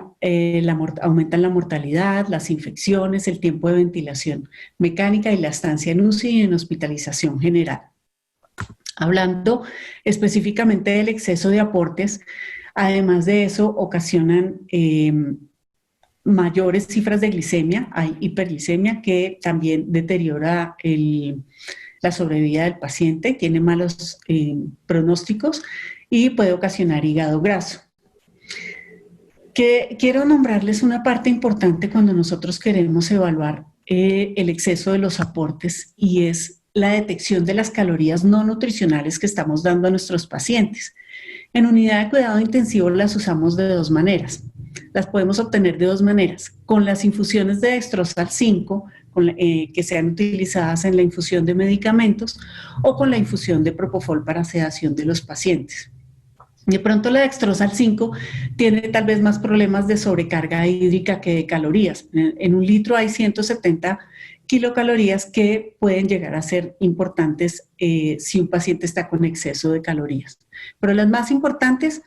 aumentan la mortalidad, las infecciones, el tiempo de ventilación mecánica y la estancia en UCI y en hospitalización general. Hablando específicamente del exceso de aportes, además de eso, ocasionan mayores cifras de glicemia, hay hiperglicemia que también deteriora la sobrevida del paciente, tiene malos pronósticos y puede ocasionar hígado graso. Quiero nombrarles una parte importante cuando nosotros queremos evaluar el exceso de los aportes y es la detección de las calorías no nutricionales que estamos dando a nuestros pacientes. En unidad de cuidado intensivo las usamos de 2 maneras. Las podemos obtener de 2 maneras, con las infusiones de dextrosal 5, que sean utilizadas en la infusión de medicamentos, o con la infusión de propofol para sedación de los pacientes. De pronto la dextrosal 5 tiene tal vez más problemas de sobrecarga hídrica que de calorías. En 1 litro hay 170 kilocalorías que pueden llegar a ser importantes si un paciente está con exceso de calorías. Pero las más importantes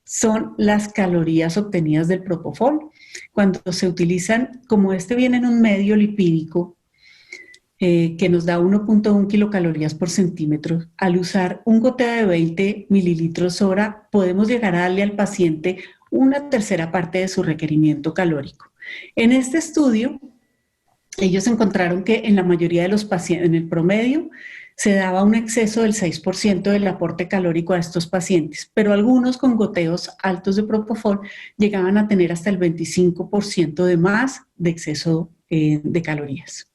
son las calorías obtenidas del propofol. Cuando se utilizan, como este viene en un medio lipídico que nos da 1.1 kilocalorías por centímetro, al usar un goteo de 20 mililitros hora, podemos llegar a darle al paciente 1/3 parte de su requerimiento calórico. En este estudio, ellos encontraron que en la mayoría de los pacientes, en el promedio, se daba un exceso del 6% del aporte calórico a estos pacientes, pero algunos con goteos altos de propofol llegaban a tener hasta el 25% de más de exceso de calorías.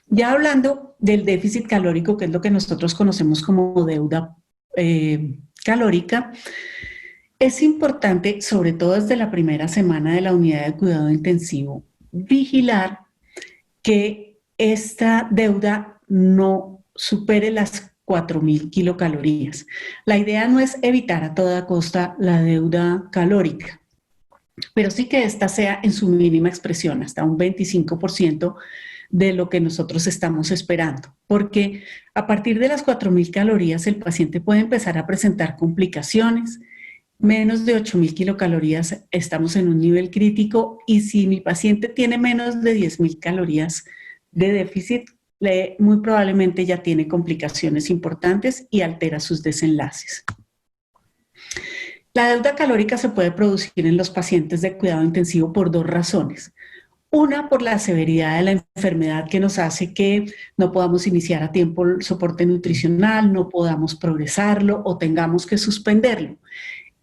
Ya hablando del déficit calórico, que es lo que nosotros conocemos como deuda calórica, es importante, sobre todo desde la primera semana de la unidad de cuidado intensivo, vigilar que esta deuda no supere las 4.000 kilocalorías. La idea no es evitar a toda costa la deuda calórica, pero sí que esta sea en su mínima expresión, hasta un 25% de lo que nosotros estamos esperando, porque a partir de las 4.000 calorías el paciente puede empezar a presentar complicaciones. Menos de 8.000 kilocalorías estamos en un nivel crítico y si mi paciente tiene menos de 10.000 calorías de déficit, muy probablemente ya tiene complicaciones importantes y altera sus desenlaces. La deuda calórica se puede producir en los pacientes de cuidado intensivo por 2 razones. Una, por la severidad de la enfermedad que nos hace que no podamos iniciar a tiempo el soporte nutricional, no podamos progresarlo o tengamos que suspenderlo.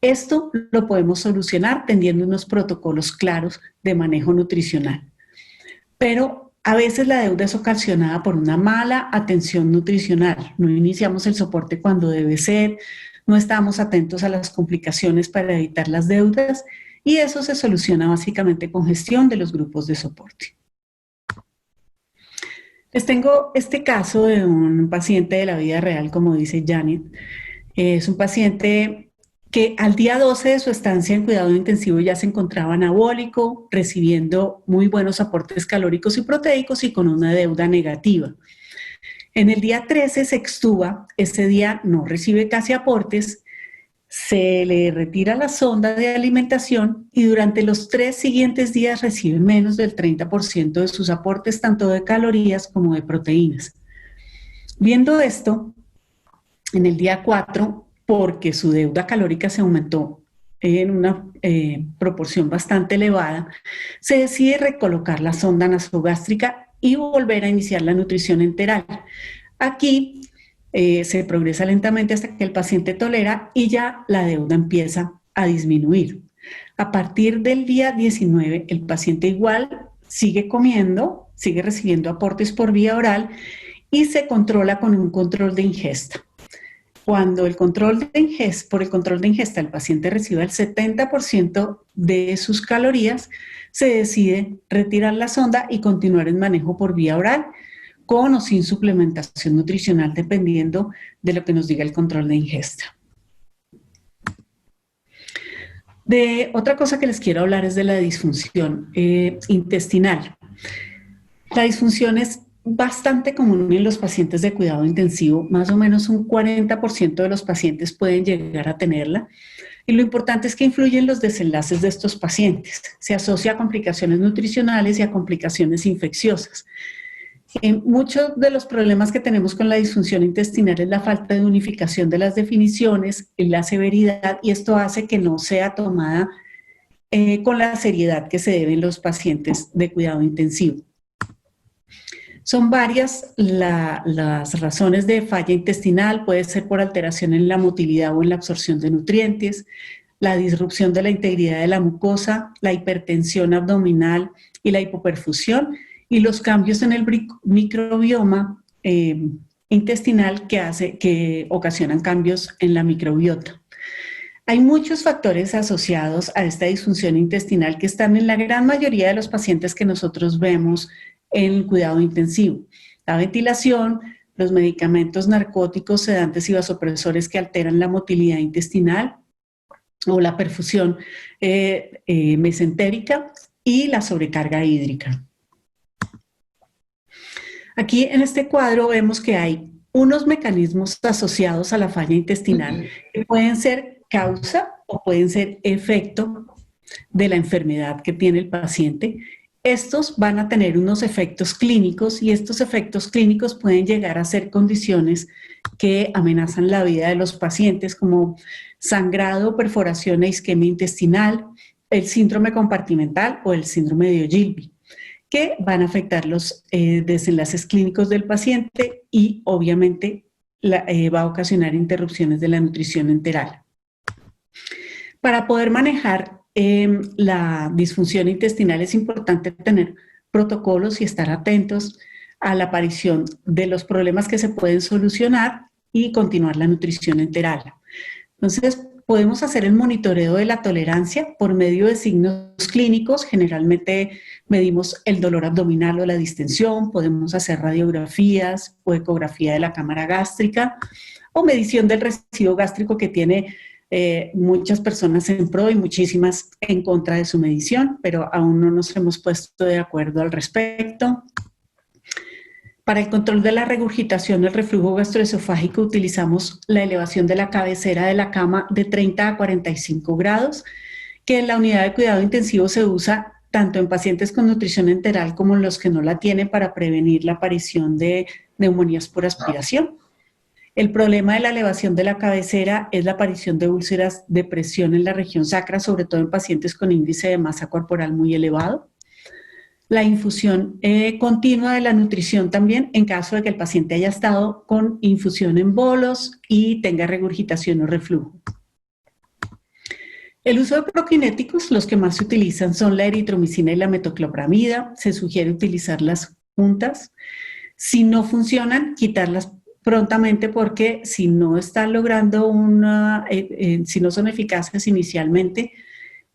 Esto lo podemos solucionar teniendo unos protocolos claros de manejo nutricional. Pero a veces la deuda es ocasionada por una mala atención nutricional. No iniciamos el soporte cuando debe ser, no estamos atentos a las complicaciones para evitar las deudas y eso se soluciona básicamente con gestión de los grupos de soporte. Les tengo este caso de un paciente de la vida real, como dice Janet. Es un paciente que al día 12 de su estancia en cuidado intensivo ya se encontraba anabólico, recibiendo muy buenos aportes calóricos y proteicos y con una deuda negativa. En el día 13 se extuba, ese día no recibe casi aportes, se le retira la sonda de alimentación y durante los 3 siguientes días recibe menos del 30% de sus aportes tanto de calorías como de proteínas. Viendo esto, en el día 4, porque su deuda calórica se aumentó en una proporción bastante elevada, se decide recolocar la sonda nasogástrica y volver a iniciar la nutrición enteral. Aquí se progresa lentamente hasta que el paciente tolera y ya la deuda empieza a disminuir. A partir del día 19, el paciente igual sigue comiendo, sigue recibiendo aportes por vía oral y se controla con un control de ingesta. Cuando por el control de ingesta el paciente reciba el 70% de sus calorías, se decide retirar la sonda y continuar el manejo por vía oral, con o sin suplementación nutricional, dependiendo de lo que nos diga el control de ingesta. Otra cosa que les quiero hablar es de la disfunción intestinal. La disfunción es bastante común en los pacientes de cuidado intensivo, más o menos un 40% de los pacientes pueden llegar a tenerla, y lo importante es que influye en los desenlaces de estos pacientes. Se asocia a complicaciones nutricionales y a complicaciones infecciosas. Muchos de los problemas que tenemos con la disfunción intestinal es la falta de unificación de las definiciones, la severidad, y esto hace que no sea tomada con la seriedad que se debe en los pacientes de cuidado intensivo. Son varias las razones de falla intestinal, puede ser por alteración en la motilidad o en la absorción de nutrientes, la disrupción de la integridad de la mucosa, la hipertensión abdominal y la hipoperfusión, y los cambios en el microbioma intestinal que ocasionan cambios en la microbiota. Hay muchos factores asociados a esta disfunción intestinal que están en la gran mayoría de los pacientes que nosotros vemos en el cuidado intensivo. La ventilación, los medicamentos narcóticos, sedantes y vasopresores que alteran la motilidad intestinal, o la perfusión mesentérica y la sobrecarga hídrica. Aquí en este cuadro vemos que hay unos mecanismos asociados a la falla intestinal que pueden ser causa o pueden ser efecto de la enfermedad que tiene el paciente. Estos van a tener unos efectos clínicos y estos efectos clínicos pueden llegar a ser condiciones que amenazan la vida de los pacientes, como sangrado, perforación e isquemia intestinal, el síndrome compartimental o el síndrome de Ogilvy, que van a afectar los desenlaces clínicos del paciente y obviamente va a ocasionar interrupciones de la nutrición enteral. Para poder manejar la disfunción intestinal es importante tener protocolos y estar atentos a la aparición de los problemas que se pueden solucionar y continuar la nutrición enteral. Entonces, podemos hacer el monitoreo de la tolerancia por medio de signos clínicos. Generalmente medimos el dolor abdominal o la distensión, podemos hacer radiografías o ecografía de la cámara gástrica o medición del residuo gástrico que tiene muchas personas en pro y muchísimas en contra de su medición, pero aún no nos hemos puesto de acuerdo al respecto. Para el control de la regurgitación del reflujo gastroesofágico utilizamos la elevación de la cabecera de la cama de 30 a 45 grados, que en la unidad de cuidado intensivo se usa tanto en pacientes con nutrición enteral como en los que no la tienen para prevenir la aparición de neumonías por aspiración. El problema de la elevación de la cabecera es la aparición de úlceras de presión en la región sacra, sobre todo en pacientes con índice de masa corporal muy elevado. La infusión continua de la nutrición también en caso de que el paciente haya estado con infusión en bolos y tenga regurgitación o reflujo. El uso de prokinéticos, los que más se utilizan son la eritromicina y la metoclopramida. Se sugiere utilizarlas juntas. Si no funcionan, quitarlas prontamente porque si no están logrando si no son eficaces inicialmente,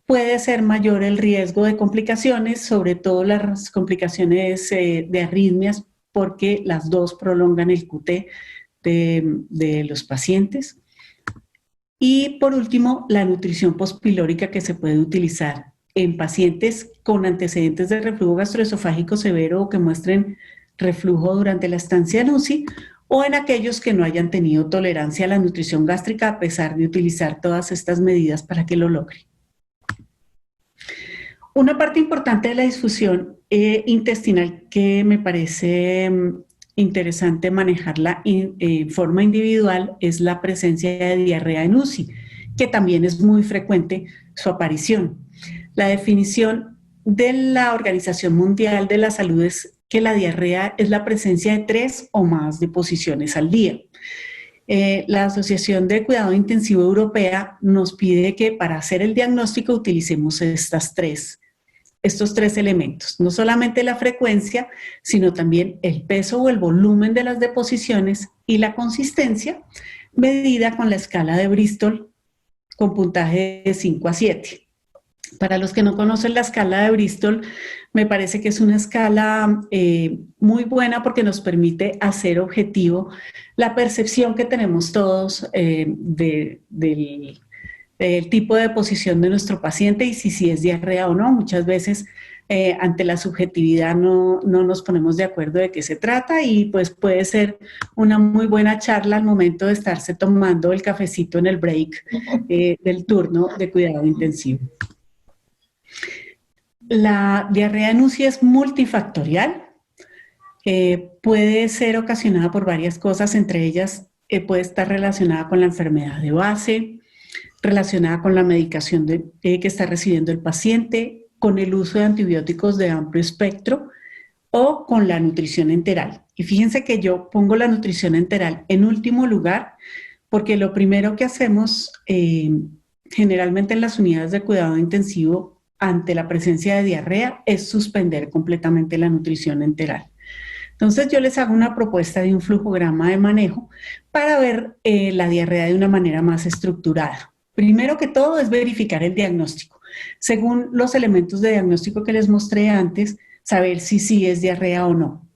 puede ser mayor el riesgo de complicaciones, sobre todo las complicaciones de arritmias, porque las dos prolongan el QT de los pacientes. Y por último, la nutrición postpilórica que se puede utilizar en pacientes con antecedentes de reflujo gastroesofágico severo o que muestren reflujo durante la estancia en UCI, o en aquellos que no hayan tenido tolerancia a la nutrición gástrica a pesar de utilizar todas estas medidas para que lo logren. Una parte importante de la disfunción intestinal que me parece interesante manejarla en forma individual es la presencia de diarrea en UCI, que también es muy frecuente su aparición. La definición de la Organización Mundial de la Salud es que la diarrea es la presencia de 3 o más deposiciones al día. La Asociación de Cuidado Intensivo Europea nos pide que para hacer el diagnóstico utilicemos estos tres elementos, no solamente la frecuencia, sino también el peso o el volumen de las deposiciones y la consistencia, medida con la escala de Bristol con puntaje de 5 a 7. Para los que no conocen la escala de Bristol, me parece que es una escala muy buena porque nos permite hacer objetivo la percepción que tenemos todos del tipo de deposición de nuestro paciente y si es diarrea o no. Muchas veces ante la subjetividad no nos ponemos de acuerdo de qué se trata y pues puede ser una muy buena charla al momento de estarse tomando el cafecito en el break del turno de cuidado intensivo. La diarrea en UCI es multifactorial, puede ser ocasionada por varias cosas, entre ellas puede estar relacionada con la enfermedad de base, relacionada con la medicación que está recibiendo el paciente, con el uso de antibióticos de amplio espectro o con la nutrición enteral. Y fíjense que yo pongo la nutrición enteral en último lugar porque lo primero que hacemos generalmente en las unidades de cuidado intensivo ante la presencia de diarrea es suspender completamente la nutrición enteral. Entonces yo les hago una propuesta de un flujograma de manejo para ver la diarrea de una manera más estructurada. Primero que todo es verificar el diagnóstico. Según los elementos de diagnóstico que les mostré antes, saber si sí es diarrea o no.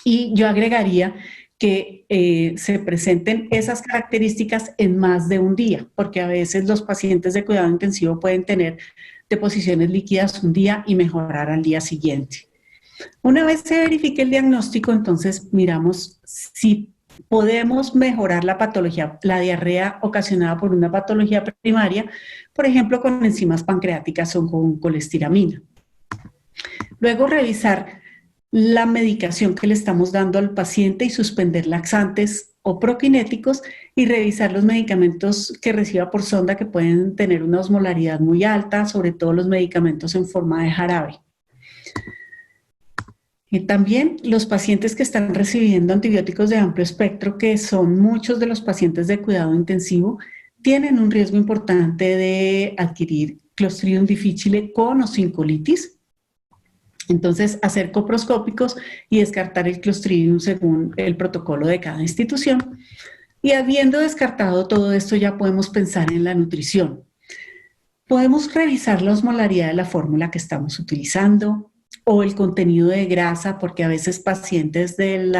Y yo agregaría que se presenten esas características en más de un día, porque a veces los pacientes de cuidado intensivo pueden tener deposiciones líquidas un día y mejorar al día siguiente. Una vez se verifique el diagnóstico, entonces miramos si podemos mejorar la patología, la diarrea ocasionada por una patología primaria, por ejemplo, con enzimas pancreáticas o con colestiramina. Luego revisar la medicación que le estamos dando al paciente y suspender laxantes o prokinéticos y revisar los medicamentos que reciba por sonda que pueden tener una osmolaridad muy alta, sobre todo los medicamentos en forma de jarabe. Y también los pacientes que están recibiendo antibióticos de amplio espectro, que son muchos de los pacientes de cuidado intensivo, tienen un riesgo importante de adquirir Clostridium difficile con o sin colitis. Entonces, hacer coproscópicos y descartar el Clostridium según el protocolo de cada institución. Y habiendo descartado todo esto, ya podemos pensar en la nutrición. Podemos revisar la osmolaridad de la fórmula que estamos utilizando o el contenido de grasa, porque a veces pacientes de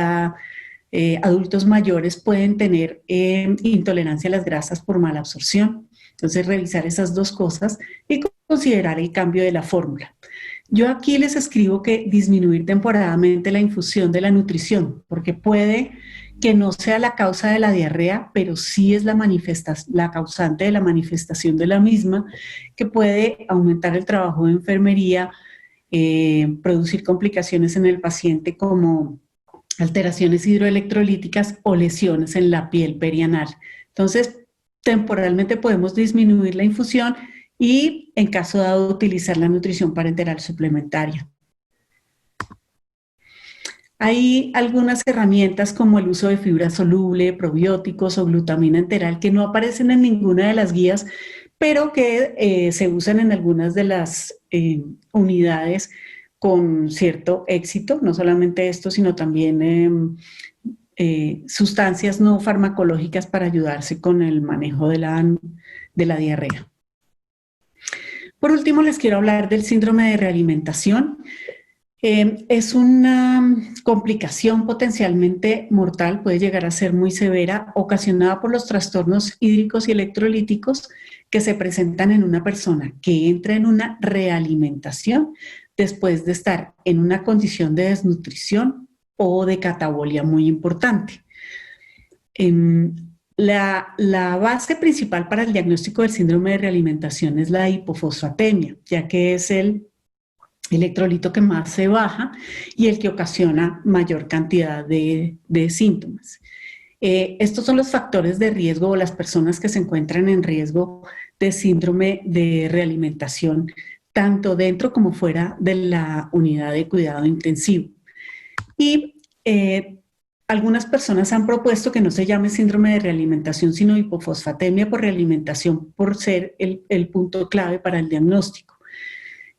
adultos mayores pueden tener intolerancia a las grasas por mala absorción. Entonces, revisar esas dos cosas y considerar el cambio de la fórmula. Yo aquí les escribo que disminuir temporadamente la infusión de la nutrición, porque puede que no sea la causa de la diarrea, pero sí es la causante de la manifestación de la misma, que puede aumentar el trabajo de enfermería, producir complicaciones en el paciente como alteraciones hidroelectrolíticas o lesiones en la piel perianal. Entonces, temporalmente podemos disminuir la infusión y, en caso dado, utilizar la nutrición parenteral suplementaria. Hay algunas herramientas como el uso de fibra soluble, probióticos o glutamina enteral que no aparecen en ninguna de las guías, pero que se usan en algunas de las unidades con cierto éxito, no solamente esto, sino también sustancias no farmacológicas para ayudarse con el manejo de la diarrea. Por último, les quiero hablar del síndrome de realimentación. Es una complicación potencialmente mortal, puede llegar a ser muy severa, ocasionada por los trastornos hídricos y electrolíticos que se presentan en una persona que entra en una realimentación después de estar en una condición de desnutrición o de catabolia muy importante. La base principal para el diagnóstico del síndrome de realimentación es la hipofosfatemia, ya que es el electrolito que más se baja y el que ocasiona mayor cantidad de síntomas. Estos son los factores de riesgo o las personas que se encuentran en riesgo de síndrome de realimentación, tanto dentro como fuera de la unidad de cuidado intensivo. Y algunas personas han propuesto que no se llame síndrome de realimentación, sino hipofosfatemia por realimentación, por ser el punto clave para el diagnóstico.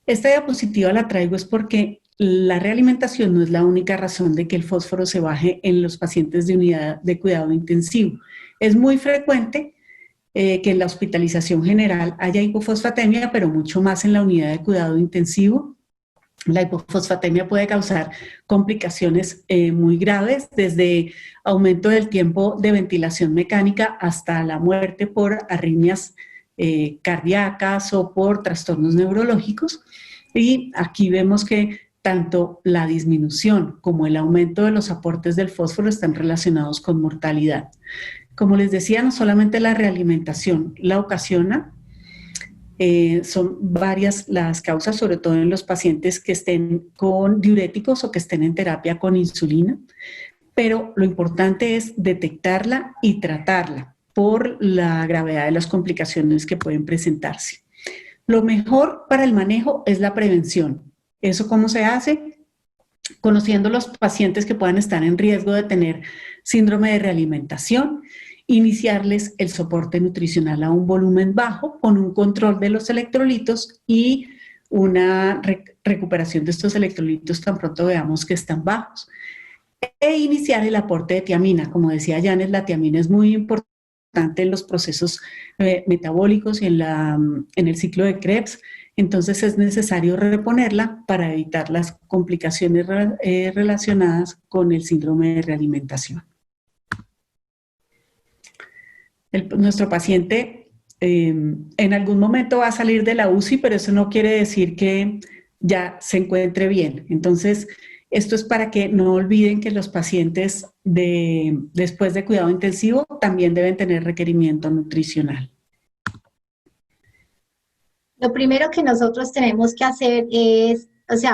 Esta diapositiva la traigo es porque la realimentación no es la única razón de que el fósforo se baje en los pacientes de unidad de cuidado intensivo. Es muy frecuente que en la hospitalización general haya hipofosfatemia, pero mucho más en la unidad de cuidado intensivo. La hipofosfatemia puede causar complicaciones muy graves, desde aumento del tiempo de ventilación mecánica hasta la muerte por arritmias cardíacas o por trastornos neurológicos. Y aquí vemos que tanto la disminución como el aumento de los aportes del fósforo están relacionados con mortalidad. Como les decía, no solamente la realimentación la ocasiona, son varias las causas, sobre todo en los pacientes que estén con diuréticos o que estén en terapia con insulina, pero lo importante es detectarla y tratarla por la gravedad de las complicaciones que pueden presentarse. Lo mejor para el manejo es la prevención. ¿Eso cómo se hace? Conociendo los pacientes que puedan estar en riesgo de tener síndrome de realimentación, iniciarles el soporte nutricional a un volumen bajo con un control de los electrolitos y una recuperación de estos electrolitos tan pronto veamos que están bajos. E iniciar el aporte de tiamina. Como decía Janet, la tiamina es muy importante en los procesos metabólicos y en el ciclo de Krebs. Entonces es necesario reponerla para evitar las complicaciones relacionadas con el síndrome de realimentación. Nuestro paciente en algún momento va a salir de la UCI, pero eso no quiere decir que ya se encuentre bien. Entonces, esto es para que no olviden que los pacientes después de cuidado intensivo también deben tener requerimiento nutricional. Lo primero que nosotros tenemos que hacer es,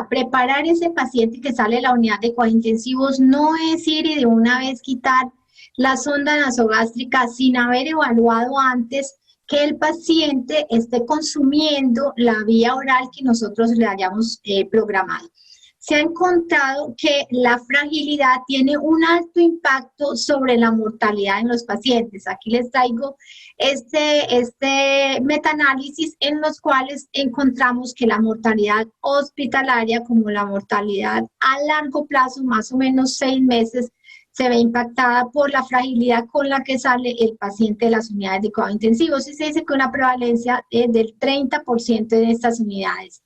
preparar ese paciente que sale de la unidad de cuidados intensivos, no es ir y de una vez quitar la sonda nasogástrica sin haber evaluado antes que el paciente esté consumiendo la vía oral que nosotros le hayamos programado. Se ha encontrado que la fragilidad tiene un alto impacto sobre la mortalidad en los pacientes. Aquí les traigo este metaanálisis en los cuales encontramos que la mortalidad hospitalaria como la mortalidad a largo plazo, más o menos 6 meses, se ve impactada por la fragilidad con la que sale el paciente de las unidades de cuidados intensivos y se dice que una prevalencia del 30% en estas unidades.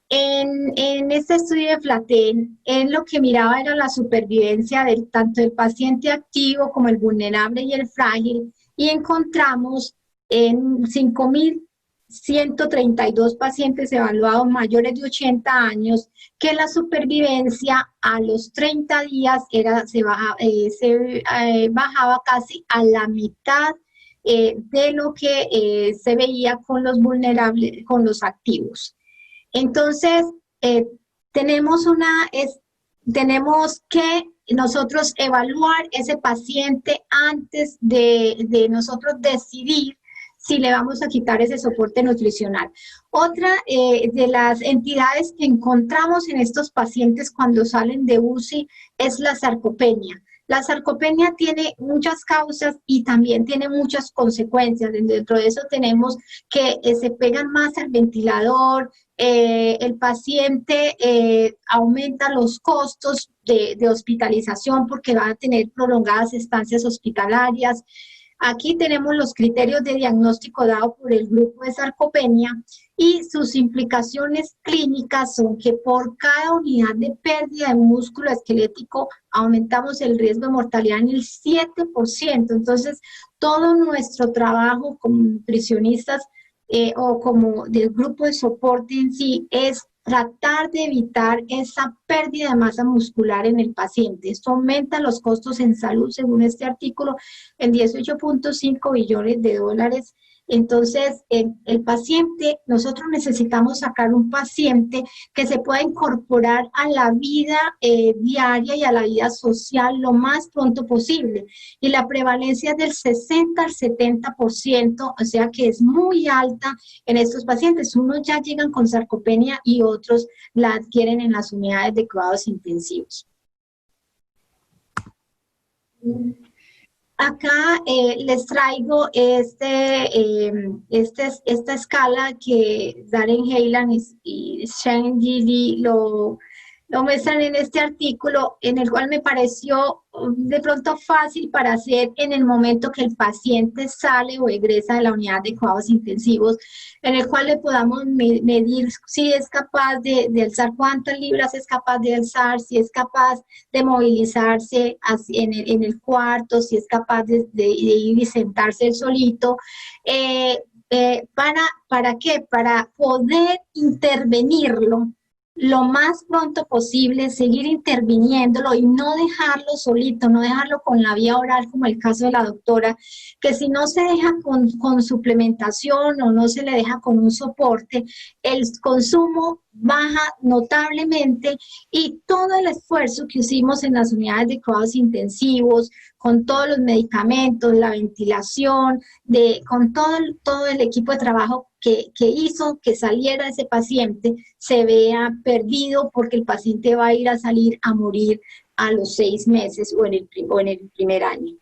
En este estudio de Flaten, él lo que miraba era la supervivencia tanto del paciente activo como el vulnerable y el frágil, y encontramos en 5.132 pacientes evaluados mayores de 80 años que la supervivencia a los 30 días bajaba casi a la mitad de lo que se veía con los vulnerables, con los activos. Entonces, tenemos que nosotros evaluar ese paciente antes de nosotros decidir si le vamos a quitar ese soporte nutricional. Otra de las entidades que encontramos en estos pacientes cuando salen de UCI es la sarcopenia. La sarcopenia tiene muchas causas y también tiene muchas consecuencias. Dentro de eso tenemos que se pegan más al ventilador, el paciente aumenta los costos de hospitalización porque va a tener prolongadas estancias hospitalarias. Aquí tenemos los criterios de diagnóstico dado por el grupo de sarcopenia y sus implicaciones clínicas son que por cada unidad de pérdida de músculo esquelético aumentamos el riesgo de mortalidad en el 7%. Entonces, todo nuestro trabajo como nutricionistas o como del grupo de soporte en sí es tratar de evitar esa pérdida de masa muscular en el paciente. Esto aumenta los costos en salud, según este artículo, en 18.5 billones de dólares Entonces, el paciente, nosotros necesitamos sacar un paciente que se pueda incorporar a la vida diaria y a la vida social lo más pronto posible. Y la prevalencia es del 60 al 70%, o sea que es muy alta en estos pacientes. Unos ya llegan con sarcopenia y otros la adquieren en las unidades de cuidados intensivos. Acá les traigo esta escala que Darren Heiland y Sheng Li lo muestran en este artículo, en el cual me pareció de pronto fácil para hacer en el momento que el paciente sale o egresa de la unidad de cuidados intensivos, en el cual le podamos medir si es capaz de alzar cuántas libras es capaz de alzar, si es capaz de movilizarse en el cuarto, si es capaz de ir y sentarse él solito. ¿Para qué? Para poder intervenirlo lo más pronto posible, seguir interviniéndolo y no dejarlo solito, no dejarlo con la vía oral como el caso de la doctora, que si no se deja con suplementación o no se le deja con un soporte, el consumo baja notablemente y todo el esfuerzo que hicimos en las unidades de cuidados intensivos, con todos los medicamentos, la ventilación, con todo el equipo de trabajo que hizo que saliera ese paciente, se vea perdido porque el paciente va a ir a salir a morir a los 6 meses o en el primer año.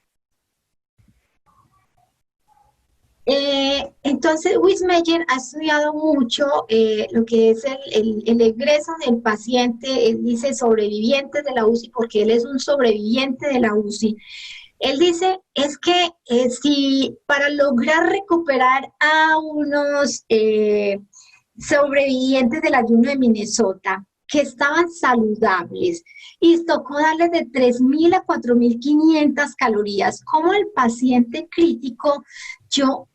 Entonces, Wismeyer ha estudiado mucho lo que es el egreso del paciente. Él dice sobrevivientes de la UCI porque él es un sobreviviente de la UCI. Él dice, es que si para lograr recuperar a unos sobrevivientes del ayuno de Minnesota, que estaban saludables, y tocó darles de 3.000 a 4.500 calorías, como el paciente crítico, yo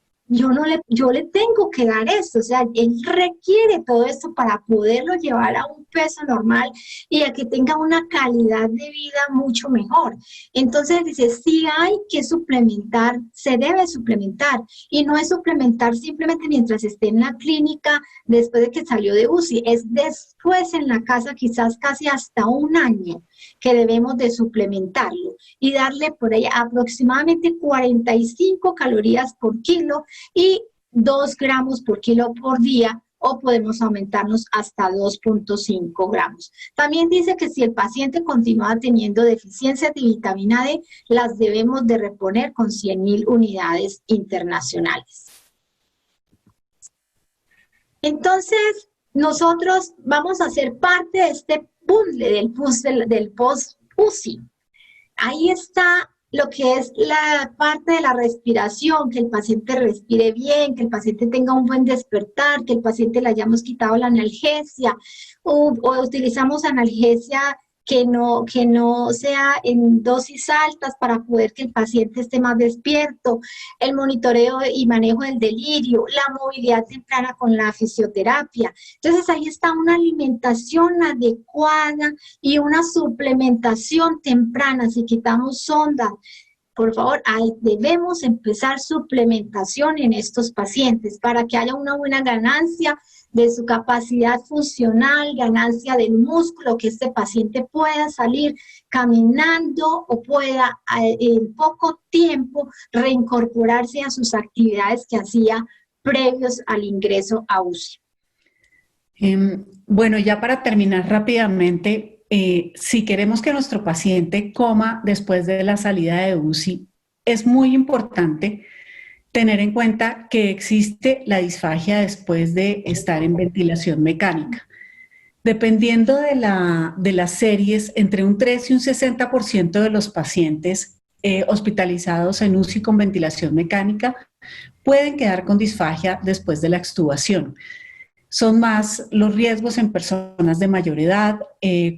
le tengo que dar esto, o sea, él requiere todo esto para poderlo llevar a un peso normal y a que tenga una calidad de vida mucho mejor. Entonces dice, si hay que suplementar, se debe suplementar, y no es suplementar simplemente mientras esté en la clínica, después de que salió de UCI, es después en la casa, quizás casi hasta un año, que debemos de suplementarlo y darle por ahí aproximadamente 45 calorías por kilo y 2 gramos por kilo por día, o podemos aumentarnos hasta 2.5 gramos. También dice que si el paciente continúa teniendo deficiencias de vitamina D, las debemos de reponer con 100.000 unidades internacionales. Entonces, nosotros vamos a ser parte de este bundle del post-UCI. Ahí está lo que es la parte de la respiración, que el paciente respire bien, que el paciente tenga un buen despertar, que el paciente le hayamos quitado la analgesia o utilizamos analgesia que no sea en dosis altas para poder que el paciente esté más despierto, el monitoreo y manejo del delirio, la movilidad temprana con la fisioterapia. Entonces ahí está una alimentación adecuada y una suplementación temprana. Si quitamos sonda, por favor, debemos empezar suplementación en estos pacientes para que haya una buena ganancia de su capacidad funcional, ganancia del músculo, que este paciente pueda salir caminando o pueda en poco tiempo reincorporarse a sus actividades que hacía previos al ingreso a UCI. Bueno, ya para terminar rápidamente, si queremos que nuestro paciente coma después de la salida de UCI, es muy importante tener en cuenta que existe la disfagia después de estar en ventilación mecánica. Dependiendo de las series, entre un 3 y un 60% de los pacientes hospitalizados en UCI con ventilación mecánica pueden quedar con disfagia después de la extubación. Son más los riesgos en personas de mayor edad,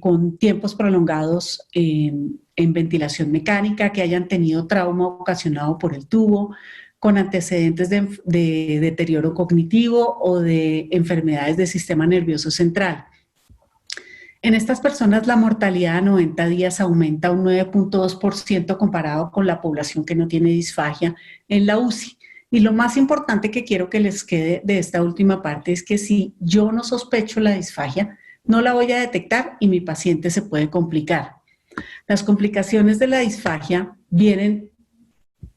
con tiempos prolongados en ventilación mecánica, que hayan tenido trauma ocasionado por el tubo, con antecedentes de deterioro cognitivo o de enfermedades del sistema nervioso central. En estas personas la mortalidad a 90 días aumenta un 9.2% comparado con la población que no tiene disfagia en la UCI. Y lo más importante que quiero que les quede de esta última parte es que si yo no sospecho la disfagia, no la voy a detectar y mi paciente se puede complicar. Las complicaciones de la disfagia vienen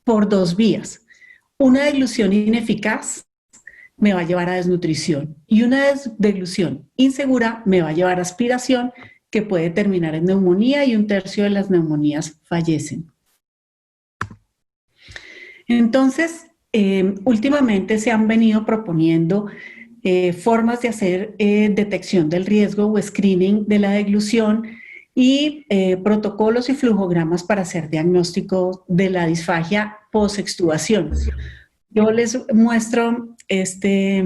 por dos vías. Una deglución ineficaz me va a llevar a desnutrición y una deglución insegura me va a llevar a aspiración, que puede terminar en neumonía, y 1/3 de las neumonías fallecen. Entonces, últimamente se han venido proponiendo formas de hacer detección del riesgo o screening de la deglución y protocolos y flujogramas para hacer diagnóstico de la disfagia post-extubación. Yo les muestro este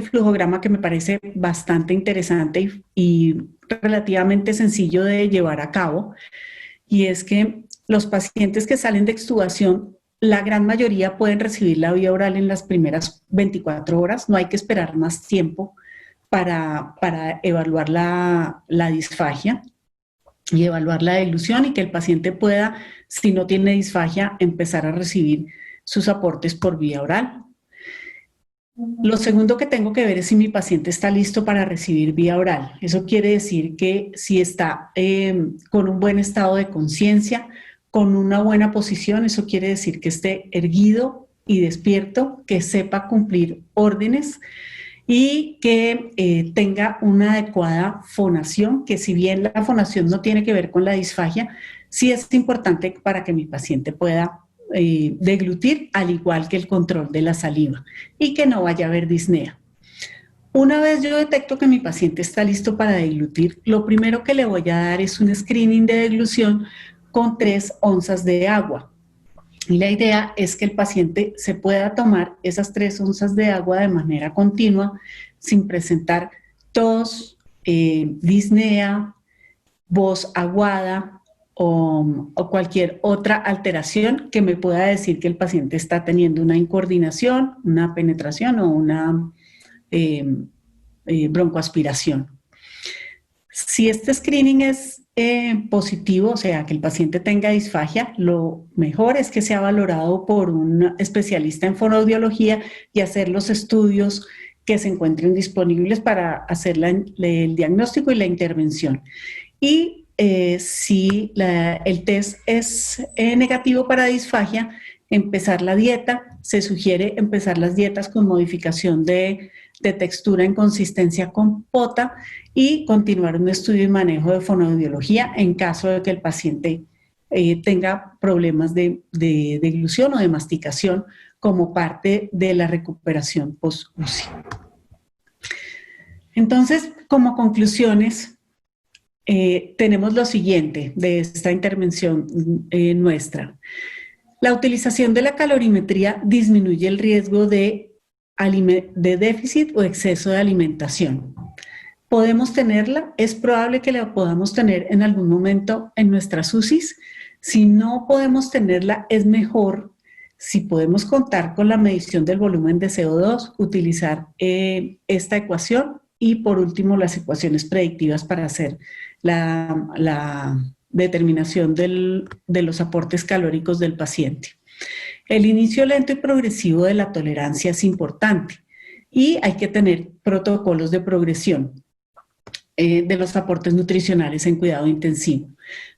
flujograma que me parece bastante interesante y relativamente sencillo de llevar a cabo, y es que los pacientes que salen de extubación, la gran mayoría pueden recibir la vía oral en las primeras 24 horas, no hay que esperar más tiempo para evaluar la disfagia y evaluar la deglución, y que el paciente pueda, si no tiene disfagia, empezar a recibir sus aportes por vía oral. Lo segundo que tengo que ver es si mi paciente está listo para recibir vía oral. Eso quiere decir que si está con un buen estado de conciencia, con una buena posición, eso quiere decir que esté erguido y despierto, que sepa cumplir órdenes y que tenga una adecuada fonación, que si bien la fonación no tiene que ver con la disfagia, sí es importante para que mi paciente pueda deglutir, al igual que el control de la saliva, y que no vaya a haber disnea. Una vez yo detecto que mi paciente está listo para deglutir, lo primero que le voy a dar es un screening de deglución con 3 onzas de agua. Y la idea es que el paciente se pueda tomar esas 3 onzas de agua de manera continua, sin presentar tos, disnea, voz aguada, o cualquier otra alteración que me pueda decir que el paciente está teniendo una incoordinación, una penetración o una broncoaspiración. Si este screening es positivo, o sea, que el paciente tenga disfagia, lo mejor es que sea valorado por un especialista en fonoaudiología y hacer los estudios que se encuentren disponibles para hacer el diagnóstico y la intervención. Y si el test es negativo para disfagia, empezar la dieta. Se sugiere empezar las dietas con modificación de textura en consistencia con pota y continuar un estudio y manejo de fonoaudiología en caso de que el paciente tenga problemas de deglución o de masticación como parte de la recuperación post-UCI. Entonces, como conclusiones, tenemos lo siguiente de esta intervención nuestra. La utilización de la calorimetría disminuye el riesgo de déficit o exceso de alimentación. ¿Podemos tenerla? Es probable que la podamos tener en algún momento en nuestras UCIs. Si no podemos tenerla, es mejor, si podemos contar con la medición del volumen de CO2, utilizar esta ecuación, y por último las ecuaciones predictivas para hacer la determinación de los aportes calóricos del paciente. El inicio lento y progresivo de la tolerancia es importante y hay que tener protocolos de progresión de los aportes nutricionales en cuidado intensivo.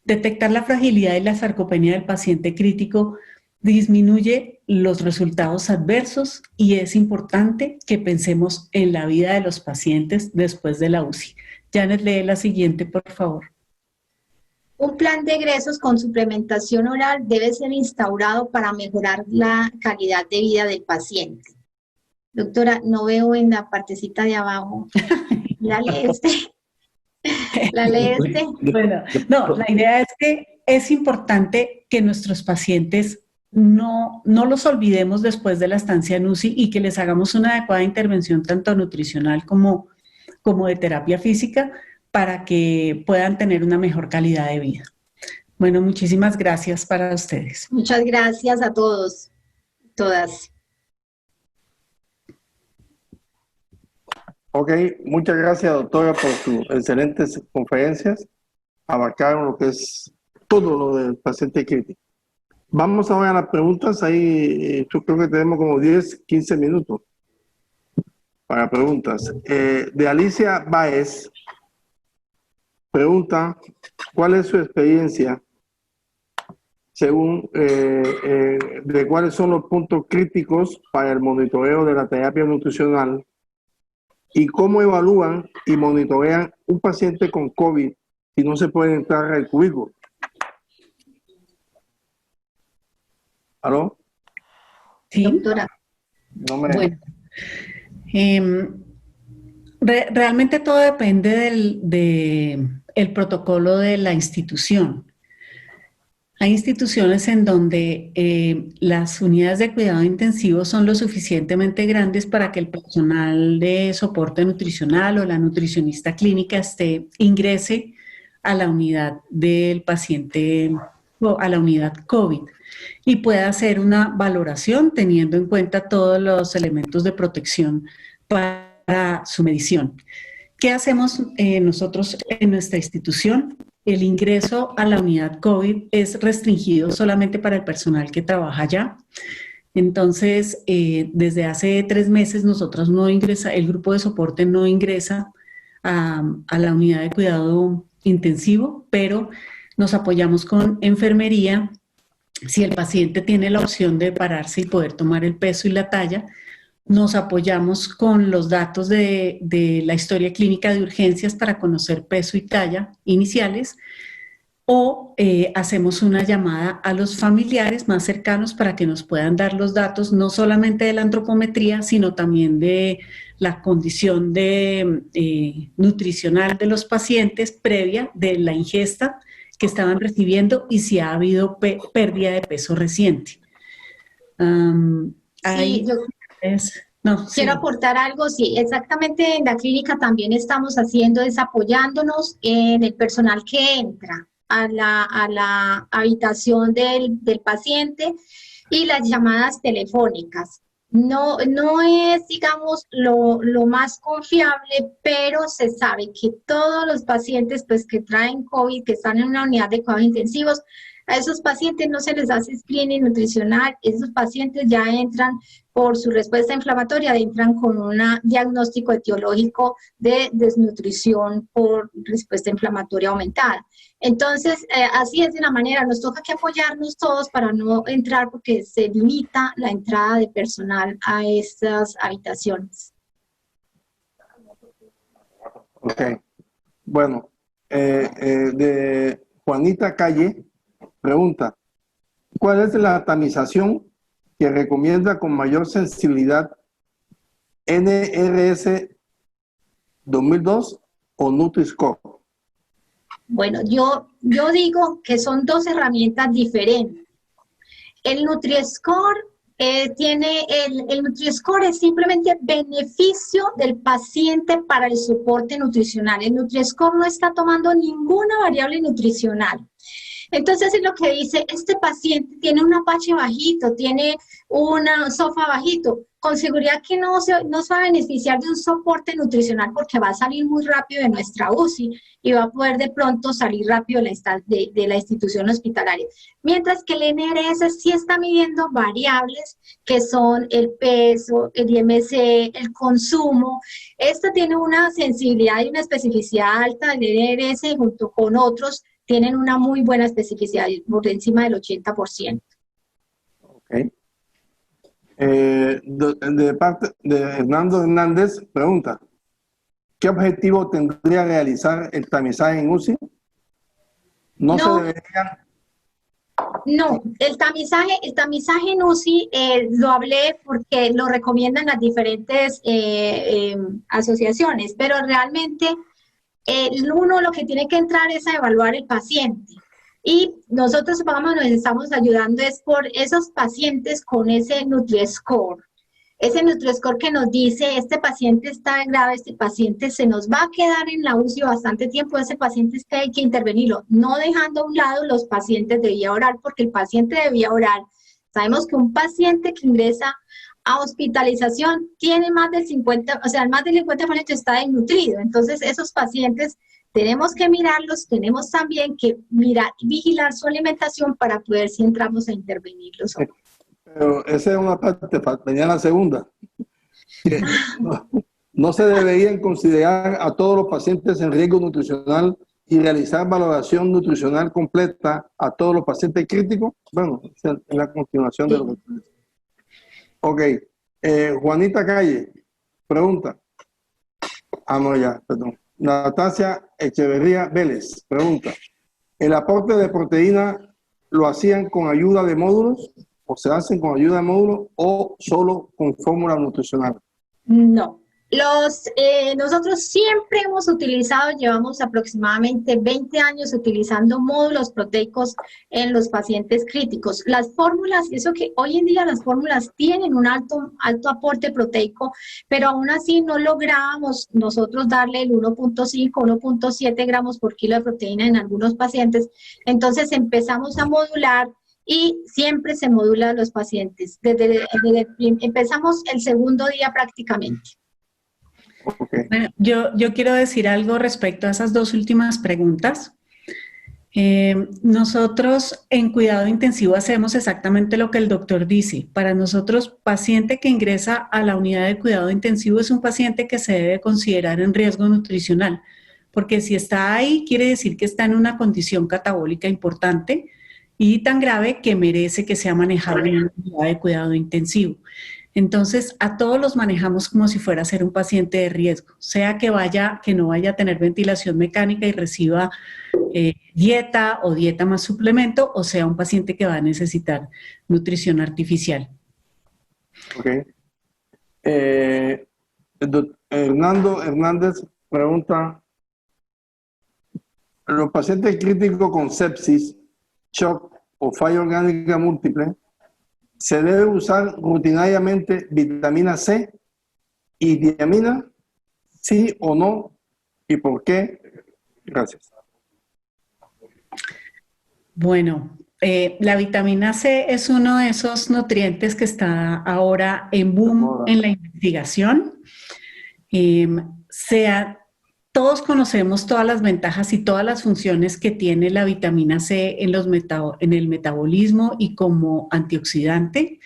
Detectar la fragilidad y la sarcopenia del paciente crítico disminuye los resultados adversos y es importante que pensemos en la vida de los pacientes después de la UCI. Janet, lee la siguiente, por favor. Un plan de egresos con suplementación oral debe ser instaurado para mejorar la calidad de vida del paciente. Doctora, no veo en la partecita de abajo. ¿La lee usted? ¿La lee usted? Bueno, no, la idea es que es importante que nuestros pacientes no los olvidemos después de la estancia en UCI y que les hagamos una adecuada intervención tanto nutricional como de terapia física para que puedan tener una mejor calidad de vida. Bueno, muchísimas gracias para ustedes. Muchas gracias a todos, todas. Ok, muchas gracias, doctora, por sus excelentes conferencias. Abarcaron lo que es todo lo del paciente crítico. Vamos ahora a las preguntas. Ahí yo creo que tenemos como 10, 15 minutos para preguntas. De Alicia Baez, pregunta, ¿cuál es su experiencia según de cuáles son los puntos críticos para el monitoreo de la terapia nutricional y cómo evalúan y monitorean un paciente con COVID si no se puede entrar al cubículo? ¿Aló? Sí, Doctora. No me... bueno. Realmente todo depende el protocolo de la institución. Hay instituciones en donde las unidades de cuidado intensivo son lo suficientemente grandes para que el personal de soporte nutricional o la nutricionista clínica ingrese a la unidad del paciente o a la unidad COVID y pueda hacer una valoración teniendo en cuenta todos los elementos de protección para su medición. ¿Qué hacemos nosotros en nuestra institución? El ingreso a la unidad COVID es restringido solamente para el personal que trabaja allá. Entonces, desde hace 3 meses nosotros el grupo de soporte no ingresa a la unidad de cuidado intensivo, pero nos apoyamos con enfermería. Si el paciente tiene la opción de pararse y poder tomar el peso y la talla, nos apoyamos con los datos de la historia clínica de urgencias para conocer peso y talla iniciales o hacemos una llamada a los familiares más cercanos para que nos puedan dar los datos no solamente de la antropometría, sino también de la condición nutricional de los pacientes previa de la ingesta que estaban recibiendo y si ha habido pérdida de peso reciente. Sí, yo quiero aportar algo. Sí, exactamente, en la clínica también estamos haciendo es apoyándonos en el personal que entra a la habitación del paciente y las llamadas telefónicas. No es, digamos, lo más confiable, pero se sabe que todos los pacientes pues, que traen COVID, que están en una unidad de cuidados intensivos, a esos pacientes no se les hace screening nutricional, esos pacientes ya entran por su respuesta inflamatoria, entran con un diagnóstico etiológico de desnutrición por respuesta inflamatoria aumentada. Entonces, así es de la manera, nos toca que apoyarnos todos para no entrar porque se limita la entrada de personal a estas habitaciones. Ok. Bueno, de Juanita Calle, pregunta, ¿cuál es la tamización que recomienda con mayor sensibilidad NRS 2002 o Nutri-Score? Bueno, yo digo que son 2 herramientas diferentes. El Nutri-Score el Nutri-Score es simplemente beneficio del paciente para el soporte nutricional. El Nutri-Score no está tomando ninguna variable nutricional. Entonces, es lo que dice, este paciente tiene un Apache bajito, tiene un SOFA bajito, con seguridad que no se va a beneficiar de un soporte nutricional porque va a salir muy rápido de nuestra UCI y va a poder de pronto salir rápido de la institución hospitalaria. Mientras que el NRS sí está midiendo variables que son el peso, el IMC, el consumo. Esto tiene una sensibilidad y una especificidad alta del NRS junto con otros tienen una muy buena especificidad, por encima del 80%. Ok. De parte de Hernando Hernández, pregunta, ¿qué objetivo tendría realizar el tamizaje en UCI? No se debería... No, el tamizaje en UCI lo hablé porque lo recomiendan las diferentes asociaciones, pero realmente uno lo que tiene que entrar es a evaluar el paciente. Y nosotros, vamos, nos estamos ayudando es por esos pacientes con ese Nutri-Score. Ese Nutri-Score que nos dice, este paciente está grave, este paciente se nos va a quedar en la UCI bastante tiempo, ese paciente es que hay que intervenirlo, no dejando a un lado los pacientes de vía oral, porque el paciente de vía oral, sabemos que un paciente que ingresa a hospitalización tiene más del 50%, o sea, más del 50% está desnutrido. Entonces, esos pacientes tenemos que mirarlos, tenemos también que vigilar su alimentación para poder si entramos a intervenirlos. Pero esa es una parte, venía la segunda. Que no se deberían considerar a todos los pacientes en riesgo nutricional y realizar valoración nutricional completa a todos los pacientes críticos. Bueno, esa es la continuación de lo que... Ok. Juanita Calle, pregunta. Ah, no, ya, perdón. Natasia Echeverría Vélez, pregunta. ¿El aporte de proteína lo hacían con ayuda de módulos o se hacen con ayuda de módulos o solo con fórmula nutricional? No. Nosotros siempre hemos utilizado, llevamos aproximadamente 20 años utilizando módulos proteicos en los pacientes críticos. Las fórmulas, eso que hoy en día las fórmulas tienen un alto aporte proteico, pero aún así no logramos nosotros darle el 1.5, 1.7 gramos por kilo de proteína en algunos pacientes. Entonces empezamos a modular y siempre se modula a los pacientes. Empezamos el segundo día prácticamente. Okay. Bueno, yo quiero decir algo respecto a esas dos últimas preguntas. Nosotros en cuidado intensivo hacemos exactamente lo que el doctor dice. Para nosotros, paciente que ingresa a la unidad de cuidado intensivo es un paciente que se debe considerar en riesgo nutricional, porque si está ahí quiere decir que está en una condición catabólica importante y tan grave que merece que sea manejado en una unidad de cuidado intensivo. Entonces, a todos los manejamos como si fuera a ser un paciente de riesgo, sea que no vaya a tener ventilación mecánica y reciba dieta o dieta más suplemento, o sea un paciente que va a necesitar nutrición artificial. Ok. Hernando Hernández pregunta, ¿los pacientes críticos con sepsis, shock o falla orgánica múltiple se debe usar rutinariamente vitamina C y diamina? ¿Sí o no? ¿Y por qué? Gracias. Bueno, la vitamina C es uno de esos nutrientes que está ahora en boom en la investigación. Todos conocemos todas las ventajas y todas las funciones que tiene la vitamina C en el metabolismo y como antioxidante.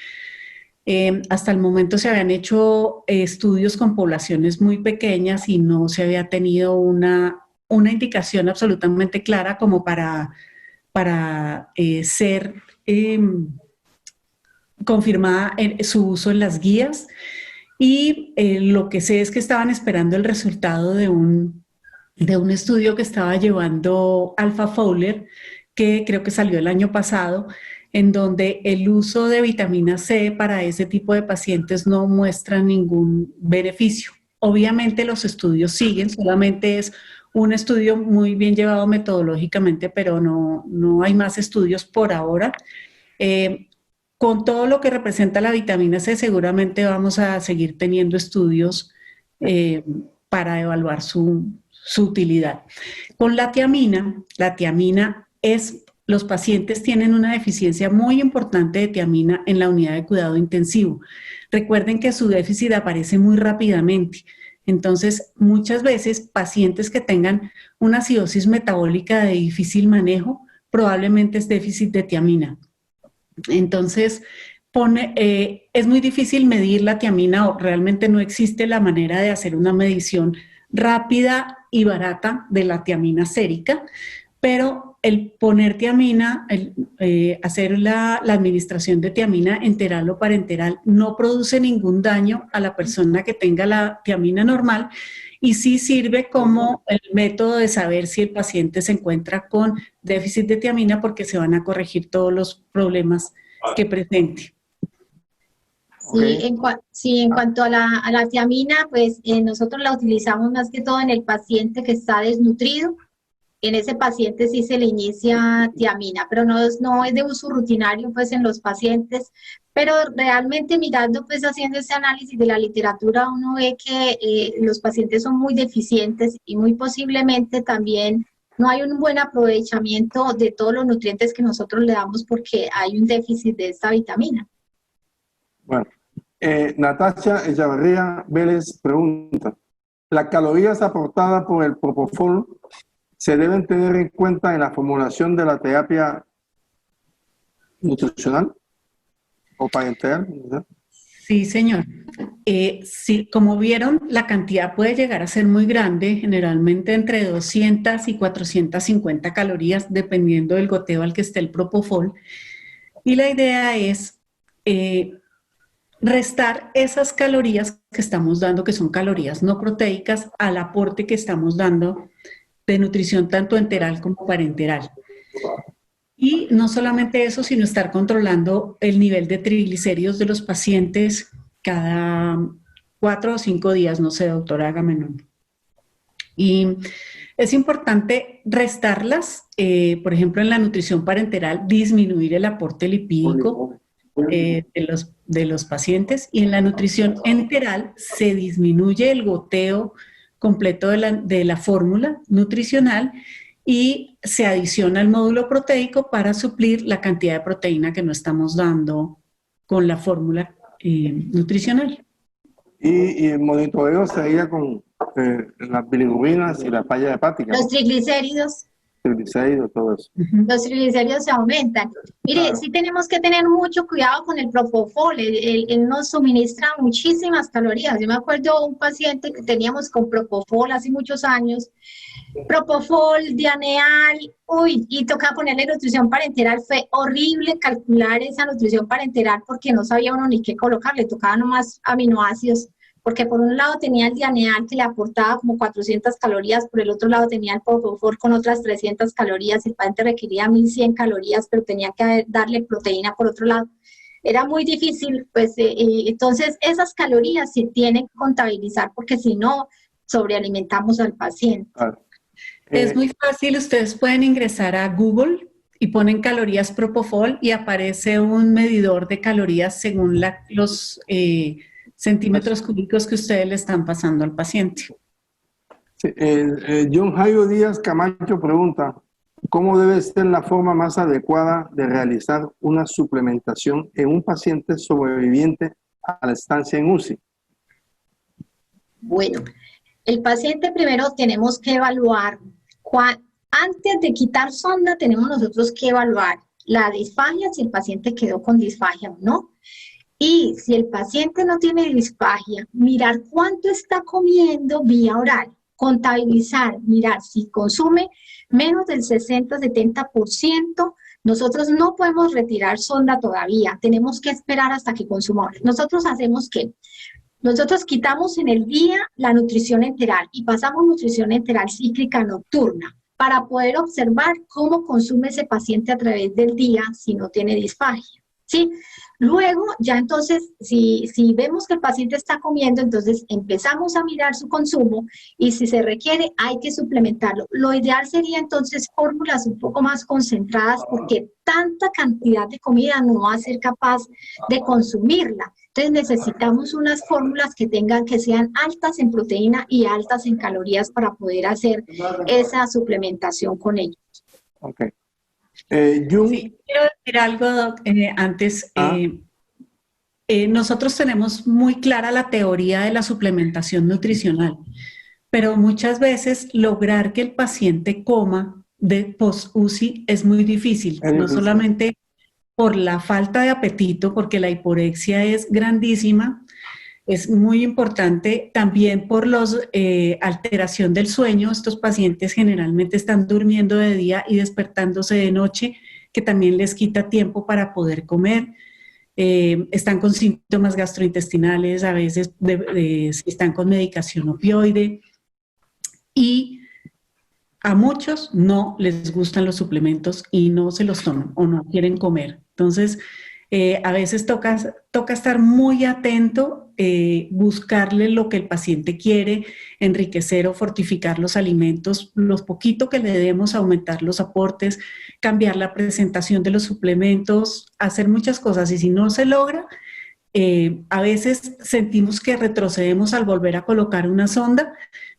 Hasta el momento se habían hecho estudios con poblaciones muy pequeñas y no se había tenido una indicación absolutamente clara como para ser confirmada su uso en las guías. Y lo que sé es que estaban esperando el resultado de un estudio que estaba llevando Alpha Fowler, que creo que salió el año pasado, en donde el uso de vitamina C para ese tipo de pacientes no muestra ningún beneficio. Obviamente los estudios siguen, solamente es un estudio muy bien llevado metodológicamente, pero no hay más estudios por ahora. Con todo lo que representa la vitamina C, seguramente vamos a seguir teniendo estudios para evaluar su utilidad. Con la tiamina los pacientes tienen una deficiencia muy importante de tiamina en la unidad de cuidado intensivo. Recuerden que su déficit aparece muy rápidamente. Entonces, muchas veces pacientes que tengan una acidosis metabólica de difícil manejo, probablemente es déficit de tiamina. Entonces, es muy difícil medir la tiamina o realmente no existe la manera de hacer una medición rápida y barata de la tiamina sérica, pero el poner tiamina, hacer la administración de tiamina enteral o parenteral no produce ningún daño a la persona que tenga la tiamina normal y sí sirve como el método de saber si el paciente se encuentra con déficit de tiamina porque se van a corregir todos los problemas que presente. Sí, en cuanto a la tiamina, pues nosotros la utilizamos más que todo en el paciente que está desnutrido. En ese paciente sí se le inicia tiamina, pero no es de uso rutinario pues en los pacientes. Pero realmente mirando, pues haciendo ese análisis de la literatura, uno ve que los pacientes son muy deficientes y muy posiblemente también no hay un buen aprovechamiento de todos los nutrientes que nosotros le damos porque hay un déficit de esta vitamina. Bueno, Natasia Echeverría Vélez pregunta, ¿las calorías aportadas por el propofol se deben tener en cuenta en la formulación de la terapia nutricional o parenteral, ¿verdad? Sí, señor. Sí, como vieron, la cantidad puede llegar a ser muy grande, generalmente entre 200 y 450 calorías, dependiendo del goteo al que esté el propofol. Y la idea es restar esas calorías que estamos dando, que son calorías no proteicas, al aporte que estamos dando de nutrición tanto enteral como parenteral. Y no solamente eso, sino estar controlando el nivel de triglicéridos de los pacientes cada 4 o 5 días, no sé, doctora Agamenón. Y es importante restarlas, por ejemplo, en la nutrición parenteral, disminuir el aporte lipídico de los pacientes, y en la nutrición enteral se disminuye el goteo completo de la fórmula nutricional y se adiciona el módulo proteico para suplir la cantidad de proteína que no estamos dando con la fórmula nutricional. Y el monitoreo sería con las bilirrubinas y la falla hepática. Los triglicéridos. Triglicéridos, todo eso. Los triglicéridos se aumentan. Mire, Claro. sí tenemos que tener mucho cuidado con el propofol. Él nos suministra muchísimas calorías. Yo me acuerdo de un paciente que teníamos con propofol hace muchos años. Propofol, Dianeal, y tocaba ponerle nutrición parenteral. Fue horrible calcular esa nutrición parenteral porque no sabía uno ni qué colocarle. Tocaba nomás aminoácidos, porque por un lado tenía el Dianeal que le aportaba como 400 calorías, por el otro lado tenía el propofol con otras 300 calorías, el paciente requería 1100 calorías, pero tenía que darle proteína por otro lado. Era muy difícil, pues entonces esas calorías se tienen que contabilizar porque si no, sobrealimentamos al paciente. Claro. Es muy fácil, ustedes pueden ingresar a Google y ponen calorías propofol y aparece un medidor de calorías según los centímetros cúbicos que ustedes le están pasando al paciente. Sí, John Jairo Díaz Camacho pregunta, ¿cómo debe ser la forma más adecuada de realizar una suplementación en un paciente sobreviviente a la estancia en UCI? Bueno, el paciente primero tenemos que evaluar, antes de quitar sonda tenemos nosotros que evaluar la disfagia, si el paciente quedó con disfagia o no. Y si el paciente no tiene disfagia, mirar cuánto está comiendo vía oral, contabilizar, mirar si consume menos del 60-70%, nosotros no podemos retirar sonda todavía, tenemos que esperar hasta que consuma. Nosotros hacemos que nosotros quitamos en el día la nutrición enteral y pasamos nutrición enteral cíclica nocturna para poder observar cómo consume ese paciente a través del día si no tiene disfagia, ¿sí? Luego, ya entonces, si vemos que el paciente está comiendo, entonces empezamos a mirar su consumo y si se requiere, hay que suplementarlo. Lo ideal sería entonces fórmulas un poco más concentradas porque tanta cantidad de comida no va a ser capaz de consumirla. Entonces necesitamos unas fórmulas que sean altas en proteína y altas en calorías para poder hacer esa suplementación con ellos. Ok. Sí, quiero decir algo, Doc, antes. Nosotros tenemos muy clara la teoría de la suplementación nutricional, pero muchas veces lograr que el paciente coma de post-UCI es muy difícil, no solamente por la falta de apetito, porque la hiporexia es grandísima, es muy importante también por la alteración del sueño. Estos pacientes generalmente están durmiendo de día y despertándose de noche, que también les quita tiempo para poder comer. Están con síntomas gastrointestinales, a veces están con medicación opioide y a muchos no les gustan los suplementos y no se los toman o no quieren comer. Entonces, a veces toca estar muy atento, buscarle lo que el paciente quiere, enriquecer o fortificar los alimentos, los poquito que le demos, aumentar los aportes, cambiar la presentación de los suplementos, hacer muchas cosas. Y si no se logra, a veces sentimos que retrocedemos al volver a colocar una sonda,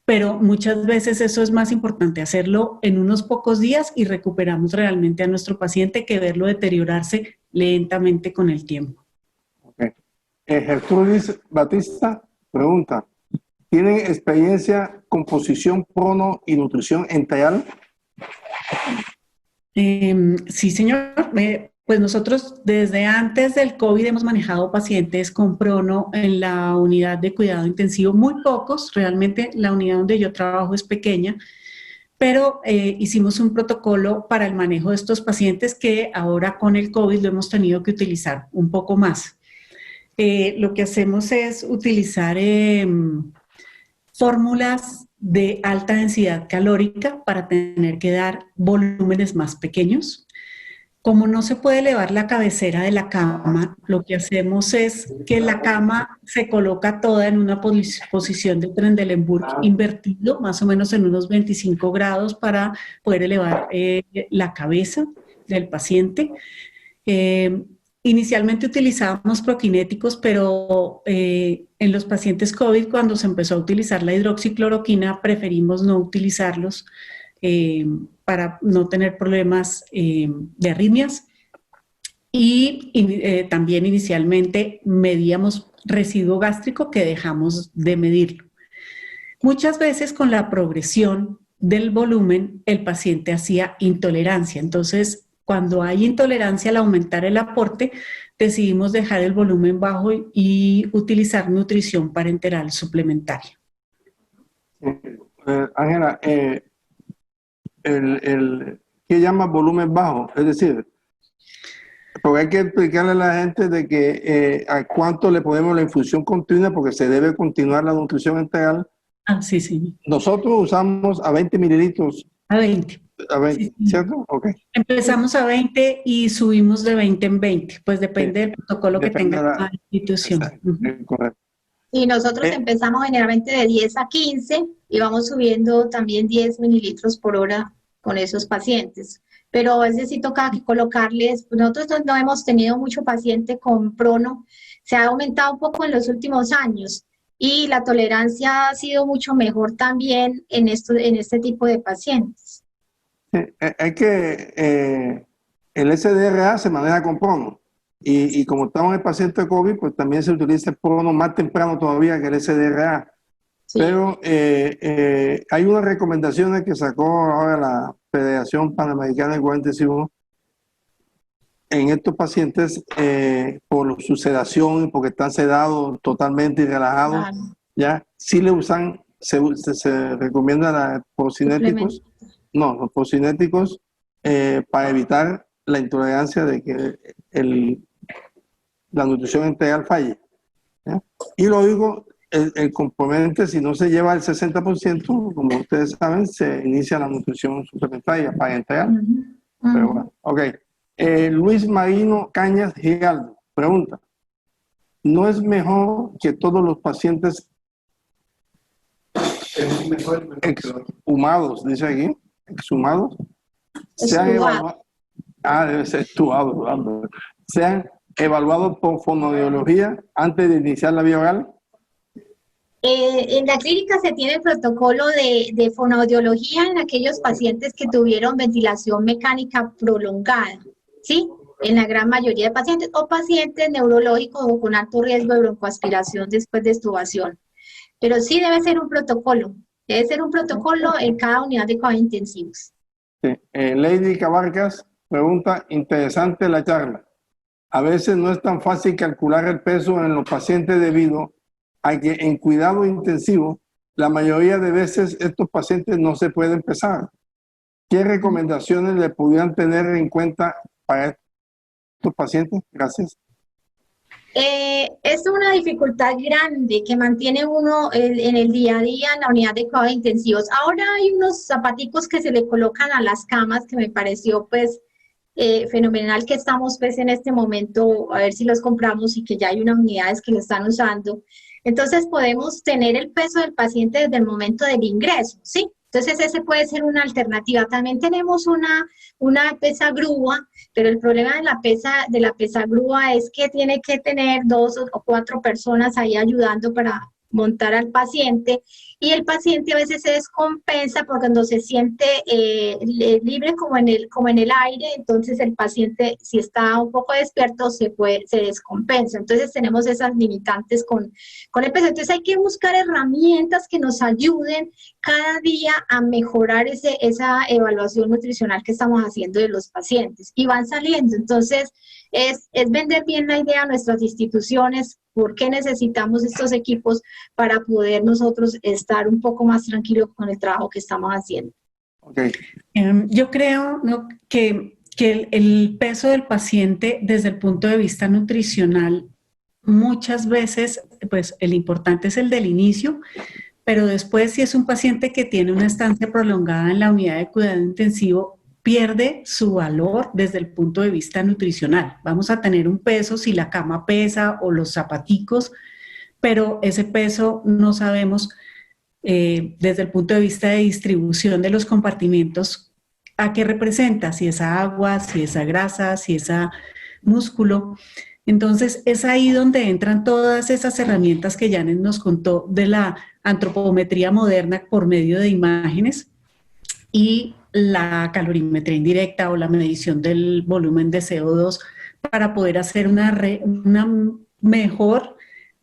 pero muchas veces eso es más importante hacerlo en unos pocos días y recuperamos realmente a nuestro paciente que verlo deteriorarse lentamente con el tiempo. Okay. Gertrudis Batista pregunta, ¿tienen experiencia con posición prono y nutrición enteral Sí, señor. Pues nosotros desde antes del COVID hemos manejado pacientes con prono en la unidad de cuidado intensivo, muy pocos, realmente la unidad donde yo trabajo es pequeña, pero hicimos un protocolo para el manejo de estos pacientes que ahora con el COVID lo hemos tenido que utilizar un poco más. Lo que hacemos es utilizar fórmulas de alta densidad calórica para tener que dar volúmenes más pequeños. Como no se puede elevar la cabecera de la cama, lo que hacemos es que la cama se coloca toda en una posición de Trendelenburg invertido, más o menos en unos 25 grados para poder elevar la cabeza del paciente. Inicialmente utilizábamos prokinéticos, pero en los pacientes COVID, cuando se empezó a utilizar la hidroxicloroquina, preferimos no utilizarlos para no tener problemas de arritmias. Y también inicialmente medíamos residuo gástrico, que dejamos de medirlo. Muchas veces con la progresión del volumen, el paciente hacía intolerancia. Entonces, cuando hay intolerancia al aumentar el aporte, decidimos dejar el volumen bajo y utilizar nutrición parenteral suplementaria. Ángela, ¿qué llama volumen bajo? Es decir, porque hay que explicarle a la gente de que a cuánto le ponemos la infusión continua, porque se debe continuar la nutrición integral. Ah, sí, sí. Nosotros usamos a 20 mililitros. A 20. A 20, Sí, sí. ¿cierto? Ok. Empezamos a 20 y subimos de 20 en 20, pues depende del protocolo que Depende tenga de la institución. Correcto. Y nosotros empezamos generalmente de 10 a 15 y vamos subiendo también 10 mililitros por hora con esos pacientes. Pero a veces sí toca que colocarles, nosotros no hemos tenido mucho paciente con prono, se ha aumentado un poco en los últimos años y la tolerancia ha sido mucho mejor también en este tipo de pacientes. Es que el SDRA se maneja con prono y como estamos en el paciente de COVID, pues también se utiliza el prono más temprano todavía que el SDRA. Sí. Pero hay unas recomendaciones que sacó ahora la Federación Panamericana de Cuidado Intensivo en estos pacientes por su sedación y porque están sedados totalmente y relajados. Claro. Ya sí le usan, se recomienda los cinéticos. No, los procinéticos para evitar la intolerancia de que la nutrición integral falle. ¿Ya? Y lo digo, el componente, si no se lleva el 60%, como ustedes saben, se inicia la nutrición suplementaria para integral. Pero bueno, ok. Luis Marino Cañas Giraldo pregunta, ¿no es mejor que todos los pacientes exhumados, dice aquí, exhumados, sean evaluados, debe ser extubado, sean evaluados por fonoaudiología antes de iniciar la vía oral? En la clínica se tiene el protocolo de fonoaudiología en aquellos pacientes que tuvieron ventilación mecánica prolongada, ¿sí? En la gran mayoría de pacientes, o pacientes neurológicos o con alto riesgo de broncoaspiración después de extubación. Pero sí debe ser un protocolo. Debe ser un protocolo en cada unidad de cuidados intensivos. Sí. Lady Cabarcas pregunta, interesante la charla. A veces no es tan fácil calcular el peso en los pacientes debido a que en cuidado intensivo la mayoría de veces estos pacientes no se pueden pesar. ¿Qué recomendaciones le pudieran tener en cuenta para estos pacientes? Gracias. Es una dificultad grande que mantiene uno en el día a día en la unidad de cuidados intensivos. Ahora hay unos zapaticos que se le colocan a las camas que me pareció pues fenomenal, que estamos pues en este momento a ver si los compramos y que ya hay unas unidades que lo están usando. Entonces podemos tener el peso del paciente desde el momento del ingreso, ¿sí? Entonces ese puede ser una alternativa. También tenemos una pesa grúa, pero el problema de la pesa grúa es que tiene que tener 2 o 4 personas ahí ayudando para montar al paciente, y el paciente a veces se descompensa porque cuando se siente libre como en el aire, entonces el paciente, si está un poco despierto, se descompensa. Entonces tenemos esas limitantes con el peso. Entonces hay que buscar herramientas que nos ayuden cada día a mejorar esa evaluación nutricional que estamos haciendo de los pacientes, y van saliendo. Entonces es vender bien la idea a nuestras instituciones, por qué necesitamos estos equipos para poder nosotros estar un poco más tranquilos con el trabajo que estamos haciendo. Okay. Yo creo, ¿no?, que el peso del paciente desde el punto de vista nutricional, muchas veces, pues el importante es el del inicio, pero después, si es un paciente que tiene una estancia prolongada en la unidad de cuidado intensivo, pierde su valor desde el punto de vista nutricional. Vamos a tener un peso si la cama pesa o los zapaticos, pero ese peso no sabemos desde el punto de vista de distribución de los compartimentos a qué representa, si es agua, si es grasa, si es músculo. Entonces es ahí donde entran todas esas herramientas que Janet nos contó de la antropometría moderna por medio de imágenes y la calorimetría indirecta o la medición del volumen de CO2 para poder hacer una mejor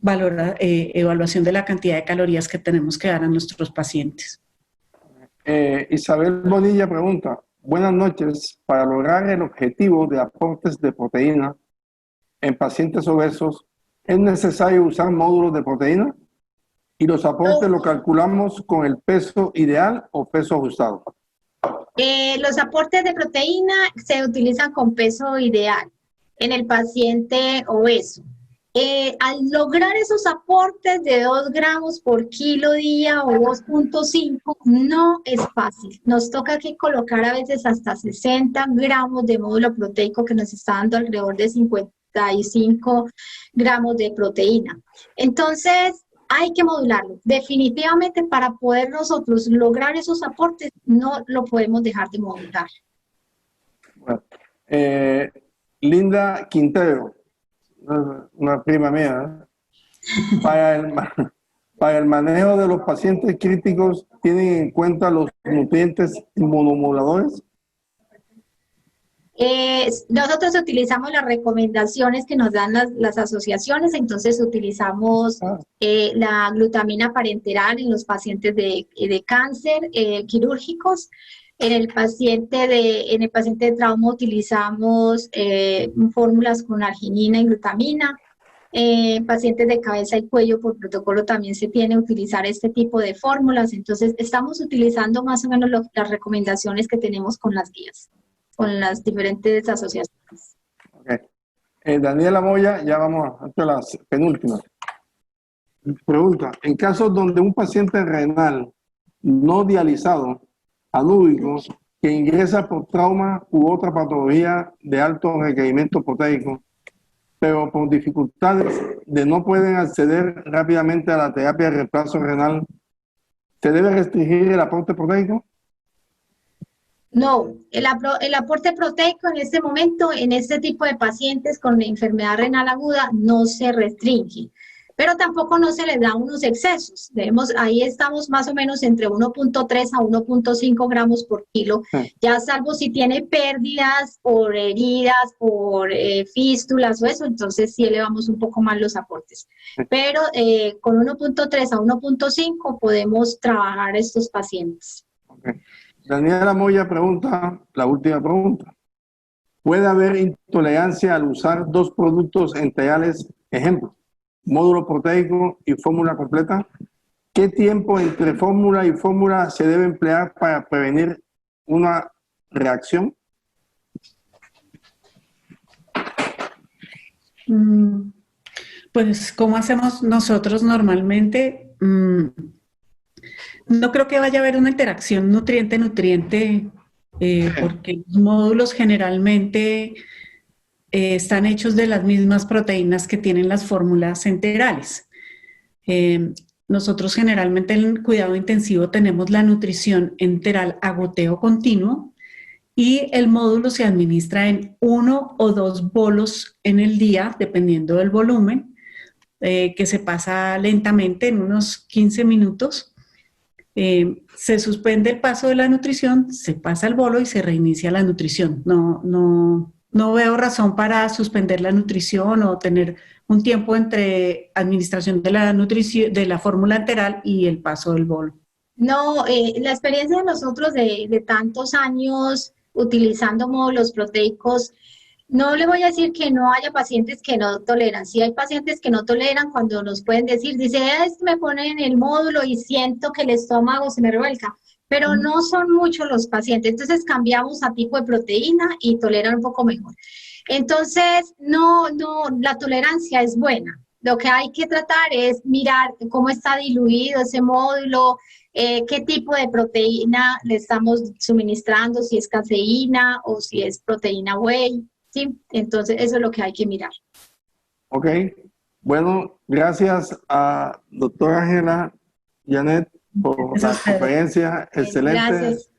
evaluación de la cantidad de calorías que tenemos que dar a nuestros pacientes. Isabel Bonilla pregunta, buenas noches, para lograr el objetivo de aportes de proteína en pacientes obesos, ¿es necesario usar módulos de proteína? ¿Y los aportes lo calculamos con el peso ideal o peso ajustado? Los aportes de proteína se utilizan con peso ideal en el paciente obeso. Al lograr esos aportes de 2 gramos por kilo día o 2.5, no es fácil. Nos toca que colocar a veces hasta 60 gramos de módulo proteico, que nos está dando alrededor de 55 gramos de proteína. Entonces, hay que modularlo. Definitivamente, para poder nosotros lograr esos aportes, no lo podemos dejar de modular. Bueno, Linda Quintero, una prima mía, ¿eh? Para el manejo de los pacientes críticos, ¿tienen en cuenta los nutrientes inmunomoduladores? Nosotros utilizamos las recomendaciones que nos dan las asociaciones, entonces utilizamos la glutamina parenteral en los pacientes de cáncer quirúrgicos. En el paciente de trauma utilizamos fórmulas con arginina y glutamina. Pacientes de cabeza y cuello, por protocolo también se tiene que utilizar este tipo de fórmulas. Entonces estamos utilizando más o menos las recomendaciones que tenemos con las guías, con las diferentes asociaciones. Okay. Daniela Moya, ya vamos a las penúltimas. Pregunta, en casos donde un paciente renal no dializado, anúbico, que ingresa por trauma u otra patología de alto requerimiento proteico, pero por dificultades de no pueden acceder rápidamente a la terapia de reemplazo renal, ¿se debe restringir el aporte proteico? No, el aporte proteico en este momento, en este tipo de pacientes con enfermedad renal aguda, no se restringe, pero tampoco no se les da unos excesos. Ahí estamos más o menos entre 1.3 a 1.5 gramos por kilo, ya salvo si tiene pérdidas por heridas, por fístulas o eso, entonces sí elevamos un poco más los aportes. Pero con 1.3 a 1.5 podemos trabajar estos pacientes. Okay. Daniela Moya pregunta, la última pregunta. ¿Puede haber intolerancia al usar 2 productos integrales, ejemplo, módulo proteico y fórmula completa? ¿Qué tiempo entre fórmula y fórmula se debe emplear para prevenir una reacción? Pues, ¿cómo hacemos nosotros normalmente? No creo que vaya a haber una interacción nutriente-nutriente, porque los módulos generalmente están hechos de las mismas proteínas que tienen las fórmulas enterales. Nosotros generalmente en cuidado intensivo tenemos la nutrición enteral a goteo continuo y el módulo se administra en 1 o 2 bolos en el día, dependiendo del volumen. que se pasa lentamente en unos 15 minutos. Se suspende el paso de la nutrición, se pasa el bolo y se reinicia la nutrición. No veo razón para suspender la nutrición o tener un tiempo entre administración de la nutrición, de la fórmula enteral y el paso del bolo. No, la experiencia de nosotros de tantos años utilizando módulos proteicos, no le voy a decir que no haya pacientes que no toleran. Sí hay pacientes que no toleran cuando nos pueden decir, dice, me ponen el módulo y siento que el estómago se me revuelca, pero no son muchos los pacientes. Entonces cambiamos a tipo de proteína y toleran un poco mejor. Entonces, la tolerancia es buena. Lo que hay que tratar es mirar cómo está diluido ese módulo, qué tipo de proteína le estamos suministrando, si es caseína o si es proteína whey, ¿sí? Entonces, eso es lo que hay que mirar. Ok. Bueno, gracias a doctora Ángela Janet por la conferencia. Excelente. Gracias.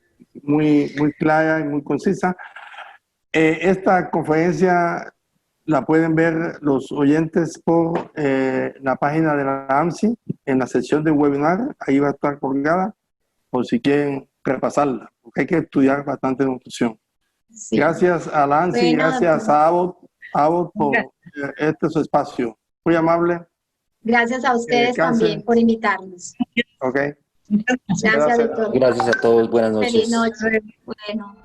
Muy clara y muy concisa. Esta conferencia la pueden ver los oyentes por la página de la AMSI, en la sección de webinar, ahí va a estar colgada, por si quieren repasarla, porque hay que estudiar bastante nutrición. Sí. Gracias a la AMSI, bueno, gracias a Abbott por su espacio. Muy amable. Gracias a ustedes también por invitarnos. Ok. Gracias, doctor. Gracias a todos, buenas noches. Feliz noche. Bueno.